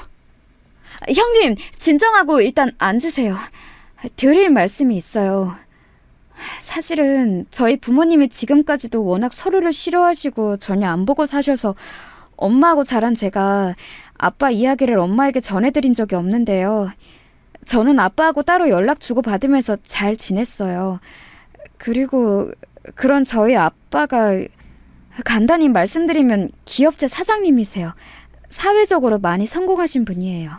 형님, 진정하고 일단 앉으세요. 드릴 말씀이 있어요. 사실은 저희 부모님이 지금까지도 워낙 서로를 싫어하시고 전혀 안 보고 사셔서 엄마하고 자란 제가 아빠 이야기를 엄마에게 전해드린 적이 없는데요. 저는 아빠하고 따로 연락 주고받으면서 잘 지냈어요. 그리고 그런 저희 아빠가 간단히 말씀드리면 기업체 사장님이세요. 사회적으로 많이 성공하신 분이에요.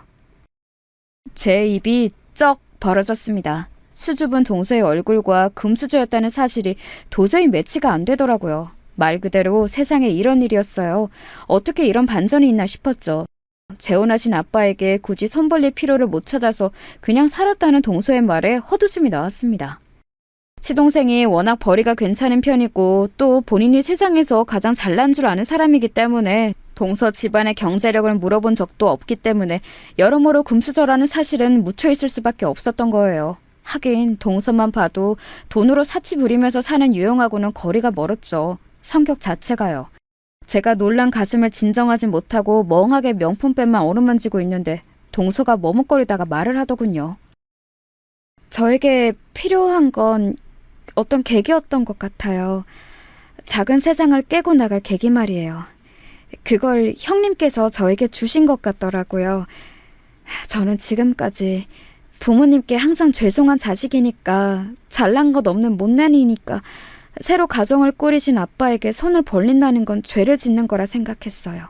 제 입이 쩍 벌어졌습니다. 수줍은 동서의 얼굴과 금수저였다는 사실이 도저히 매치가 안 되더라고요. 말 그대로 세상에 이런 일이었어요. 어떻게 이런 반전이 있나 싶었죠. 재혼하신 아빠에게 굳이 손 벌릴 필요를 못 찾아서 그냥 살았다는 동서의 말에 헛웃음이 나왔습니다. 시동생이 워낙 벌이가 괜찮은 편이고 또 본인이 세상에서 가장 잘난 줄 아는 사람이기 때문에 동서 집안의 경제력을 물어본 적도 없기 때문에 여러모로 금수저라는 사실은 묻혀있을 수밖에 없었던 거예요. 하긴 동서만 봐도 돈으로 사치 부리면서 사는 유형하고는 거리가 멀었죠. 성격 자체가요. 제가 놀란 가슴을 진정하지 못하고 멍하게 명품백만 어루만지고 있는데 동서가 머뭇거리다가 말을 하더군요. 저에게 필요한 건 어떤 계기였던 것 같아요. 작은 세상을 깨고 나갈 계기 말이에요. 그걸 형님께서 저에게 주신 것 같더라고요. 저는 지금까지 부모님께 항상 죄송한 자식이니까 잘난 것 없는 못난이니까 새로 가정을 꾸리신 아빠에게 손을 벌린다는 건 죄를 짓는 거라 생각했어요.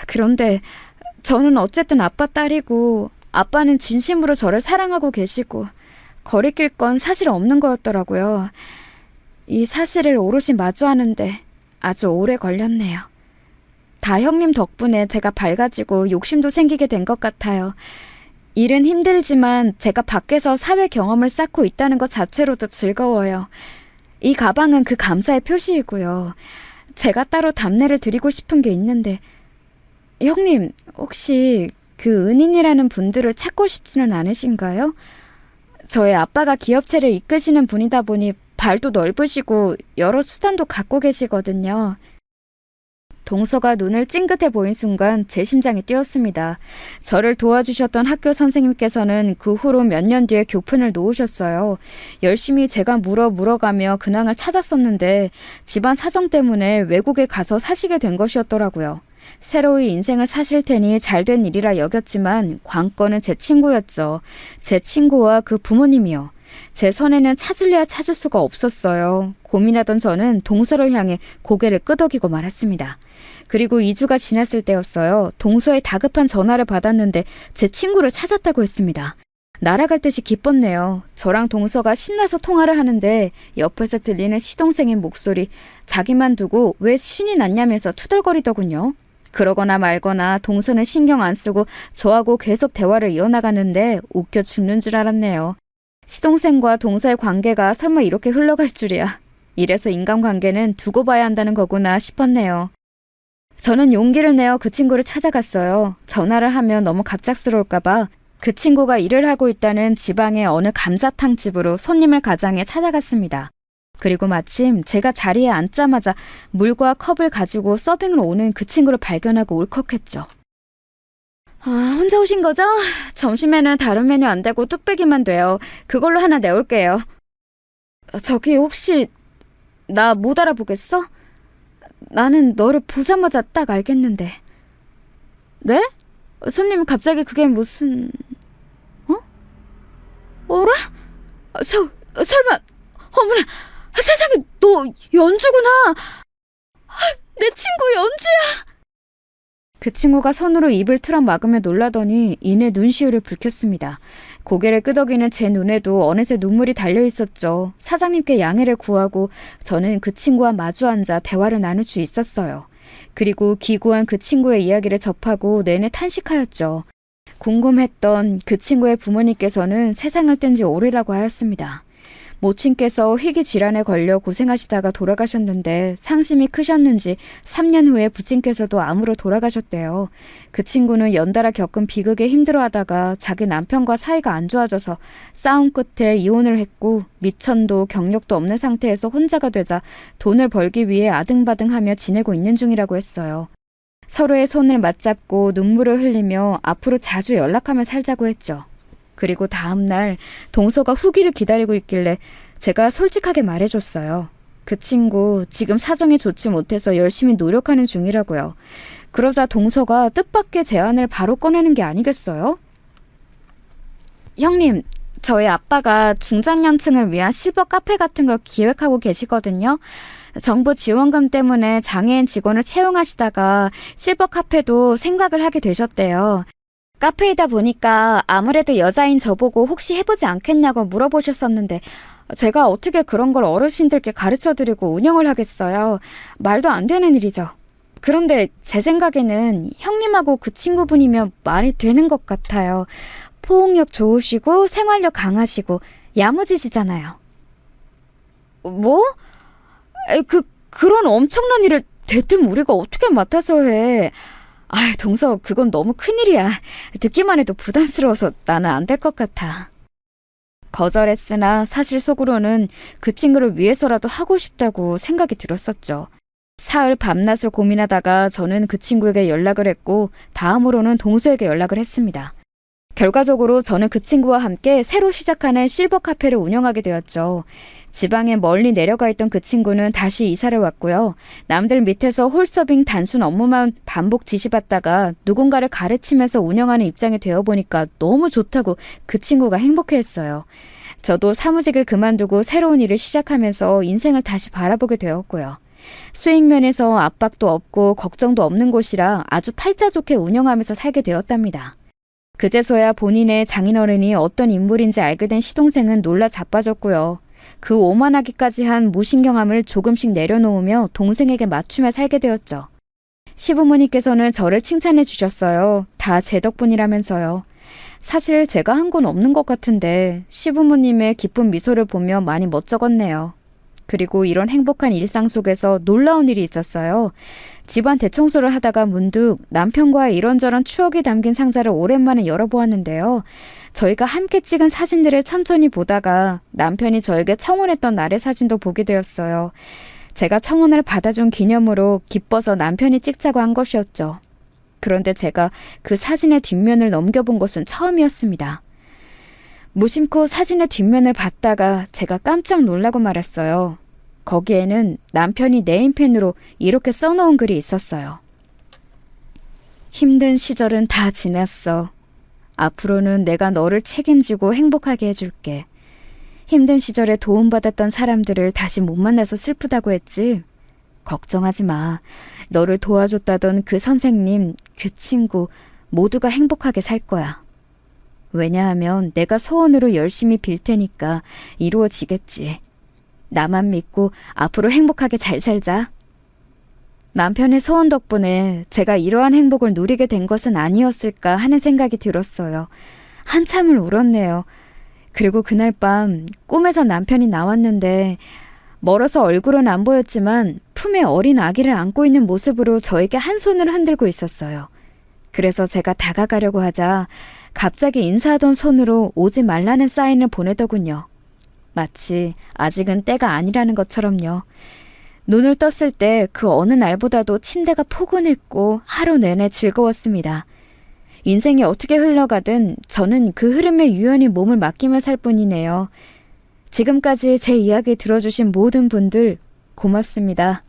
그런데 저는 어쨌든 아빠 딸이고 아빠는 진심으로 저를 사랑하고 계시고 거리낄 건 사실 없는 거였더라고요. 이 사실을 오롯이 마주하는데 아주 오래 걸렸네요. 다 형님 덕분에 제가 밝아지고 욕심도 생기게 된 것 같아요. 일은 힘들지만 제가 밖에서 사회 경험을 쌓고 있다는 것 자체로도 즐거워요. 이 가방은 그 감사의 표시이고요. 제가 따로 답례를 드리고 싶은 게 있는데 형님 혹시 그 은인이라는 분들을 찾고 싶지는 않으신가요? 저의 아빠가 기업체를 이끄시는 분이다 보니 발도 넓으시고 여러 수단도 갖고 계시거든요. 동서가 눈을 찡긋해 보인 순간 제 심장이 뛰었습니다. 저를 도와주셨던 학교 선생님께서는 그 후로 몇 년 뒤에 교편을 놓으셨어요. 열심히 제가 물어가며 근황을 찾았었는데 집안 사정 때문에 외국에 가서 사시게 된 것이었더라고요. 새로이 인생을 사실 테니 잘된 일이라 여겼지만 관건은 제 친구였죠. 제 친구와 그 부모님이요. 제 선에는 찾을래야 찾을 수가 없었어요. 고민하던 저는 동서를 향해 고개를 끄덕이고 말았습니다. 그리고 2주가 지났을 때였어요. 동서의 다급한 전화를 받았는데 제 친구를 찾았다고 했습니다. 날아갈 듯이 기뻤네요. 저랑 동서가 신나서 통화를 하는데 옆에서 들리는 시동생의 목소리, 자기만 두고 왜 신이 났냐면서 투덜거리더군요. 그러거나 말거나 동서는 신경 안 쓰고 저하고 계속 대화를 이어나가는데 웃겨 죽는 줄 알았네요. 시동생과 동서의 관계가 설마 이렇게 흘러갈 줄이야. 이래서 인간관계는 두고 봐야 한다는 거구나 싶었네요. 저는 용기를 내어 그 친구를 찾아갔어요. 전화를 하면 너무 갑작스러울까봐 그 친구가 일을 하고 있다는 지방의 어느 감자탕집으로 손님을 가장해 찾아갔습니다. 그리고 마침 제가 자리에 앉자마자 물과 컵을 가지고 서빙을 오는 그 친구를 발견하고 울컥했죠. 아, 혼자 오신 거죠? 점심에는 다른 메뉴 안 되고 뚝배기만 돼요. 그걸로 하나 내올게요. 저기 혹시 나 못 알아보겠어? 나는 너를 보자마자 딱 알겠는데. 네? 손님 갑자기 그게 무슨... 어라? 설마... 어머나! 세상에 너 연주구나! 내 친구 연주야! 그 친구가 손으로 입을 틀어 막으며 놀라더니 이내 눈시울을 붉혔습니다. 고개를 끄덕이는 제 눈에도 어느새 눈물이 달려 있었죠. 사장님께 양해를 구하고 저는 그 친구와 마주 앉아 대화를 나눌 수 있었어요. 그리고 기구한 그 친구의 이야기를 접하고 내내 탄식하였죠. 궁금했던 그 친구의 부모님께서는 세상을 뜬 지 오래라고 하였습니다. 모친께서 희귀 질환에 걸려 고생하시다가 돌아가셨는데 상심이 크셨는지 3년 후에 부친께서도 암으로 돌아가셨대요. 그 친구는 연달아 겪은 비극에 힘들어하다가 자기 남편과 사이가 안 좋아져서 싸움 끝에 이혼을 했고 미천도 경력도 없는 상태에서 혼자가 되자 돈을 벌기 위해 아등바등하며 지내고 있는 중이라고 했어요. 서로의 손을 맞잡고 눈물을 흘리며 앞으로 자주 연락하며 살자고 했죠. 그리고 다음 날 동서가 후기를 기다리고 있길래 제가 솔직하게 말해줬어요. 그 친구 지금 사정이 좋지 못해서 열심히 노력하는 중이라고요. 그러자 동서가 뜻밖의 제안을 바로 꺼내는 게 아니겠어요? 형님, 저희 아빠가 중장년층을 위한 실버 카페 같은 걸 기획하고 계시거든요. 정부 지원금 때문에 장애인 직원을 채용하시다가 실버 카페도 생각을 하게 되셨대요. 카페이다 보니까 아무래도 여자인 저보고 혹시 해보지 않겠냐고 물어보셨었는데 제가 어떻게 그런 걸 어르신들께 가르쳐드리고 운영을 하겠어요. 말도 안 되는 일이죠. 그런데 제 생각에는 형님하고 그 친구분이면 말이 되는 것 같아요. 포옹력 좋으시고 생활력 강하시고 야무지시잖아요. 뭐? 그런 엄청난 일을 대뜸 우리가 어떻게 맡아서 해. 동서, 그건 너무 큰일이야. 듣기만 해도 부담스러워서 나는 안 될 것 같아. 거절했으나 사실 속으로는 그 친구를 위해서라도 하고 싶다고 생각이 들었었죠. 사흘 밤낮을 고민하다가 저는 그 친구에게 연락을 했고 다음으로는 동서에게 연락을 했습니다. 결과적으로 저는 그 친구와 함께 새로 시작하는 실버 카페를 운영하게 되었죠. 지방에 멀리 내려가 있던 그 친구는 다시 이사를 왔고요. 남들 밑에서 홀서빙 단순 업무만 반복 지시받다가 누군가를 가르치면서 운영하는 입장이 되어보니까 너무 좋다고 그 친구가 행복해했어요. 저도 사무직을 그만두고 새로운 일을 시작하면서 인생을 다시 바라보게 되었고요. 수익 면에서 압박도 없고 걱정도 없는 곳이라 아주 팔자 좋게 운영하면서 살게 되었답니다. 그제서야 본인의 장인어른이 어떤 인물인지 알게 된 시동생은 놀라 자빠졌고요. 그 오만하기까지 한 무신경함을 조금씩 내려놓으며 동생에게 맞추며 살게 되었죠. 시부모님께서는 저를 칭찬해 주셨어요. 다 제 덕분이라면서요. 사실 제가 한 건 없는 것 같은데 시부모님의 기쁜 미소를 보며 많이 멋쩍었네요. 그리고 이런 행복한 일상 속에서 놀라운 일이 있었어요. 집안 대청소를 하다가 문득 남편과의 이런저런 추억이 담긴 상자를 오랜만에 열어보았는데요. 저희가 함께 찍은 사진들을 천천히 보다가 남편이 저에게 청혼했던 날의 사진도 보게 되었어요. 제가 청혼을 받아준 기념으로 기뻐서 남편이 찍자고 한 것이었죠. 그런데 제가 그 사진의 뒷면을 넘겨본 것은 처음이었습니다. 무심코 사진의 뒷면을 봤다가 제가 깜짝 놀라고 말았어요. 거기에는 남편이 네임펜으로 이렇게 써놓은 글이 있었어요. 힘든 시절은 다 지났어. 앞으로는 내가 너를 책임지고 행복하게 해줄게. 힘든 시절에 도움받았던 사람들을 다시 못 만나서 슬프다고 했지? 걱정하지 마. 너를 도와줬다던 그 선생님, 그 친구 모두가 행복하게 살 거야. 왜냐하면 내가 소원으로 열심히 빌 테니까 이루어지겠지. 나만 믿고 앞으로 행복하게 잘 살자. 남편의 소원 덕분에 제가 이러한 행복을 누리게 된 것은 아니었을까 하는 생각이 들었어요. 한참을 울었네요. 그리고 그날 밤 꿈에서 남편이 나왔는데 멀어서 얼굴은 안 보였지만 품에 어린 아기를 안고 있는 모습으로 저에게 한 손을 흔들고 있었어요. 그래서 제가 다가가려고 하자 갑자기 인사하던 손으로 오지 말라는 사인을 보내더군요. 마치 아직은 때가 아니라는 것처럼요. 눈을 떴을 때 그 어느 날보다도 침대가 포근했고 하루 내내 즐거웠습니다. 인생이 어떻게 흘러가든 저는 그 흐름에 유연히 몸을 맡기며 살 뿐이네요. 지금까지 제 이야기 들어주신 모든 분들 고맙습니다.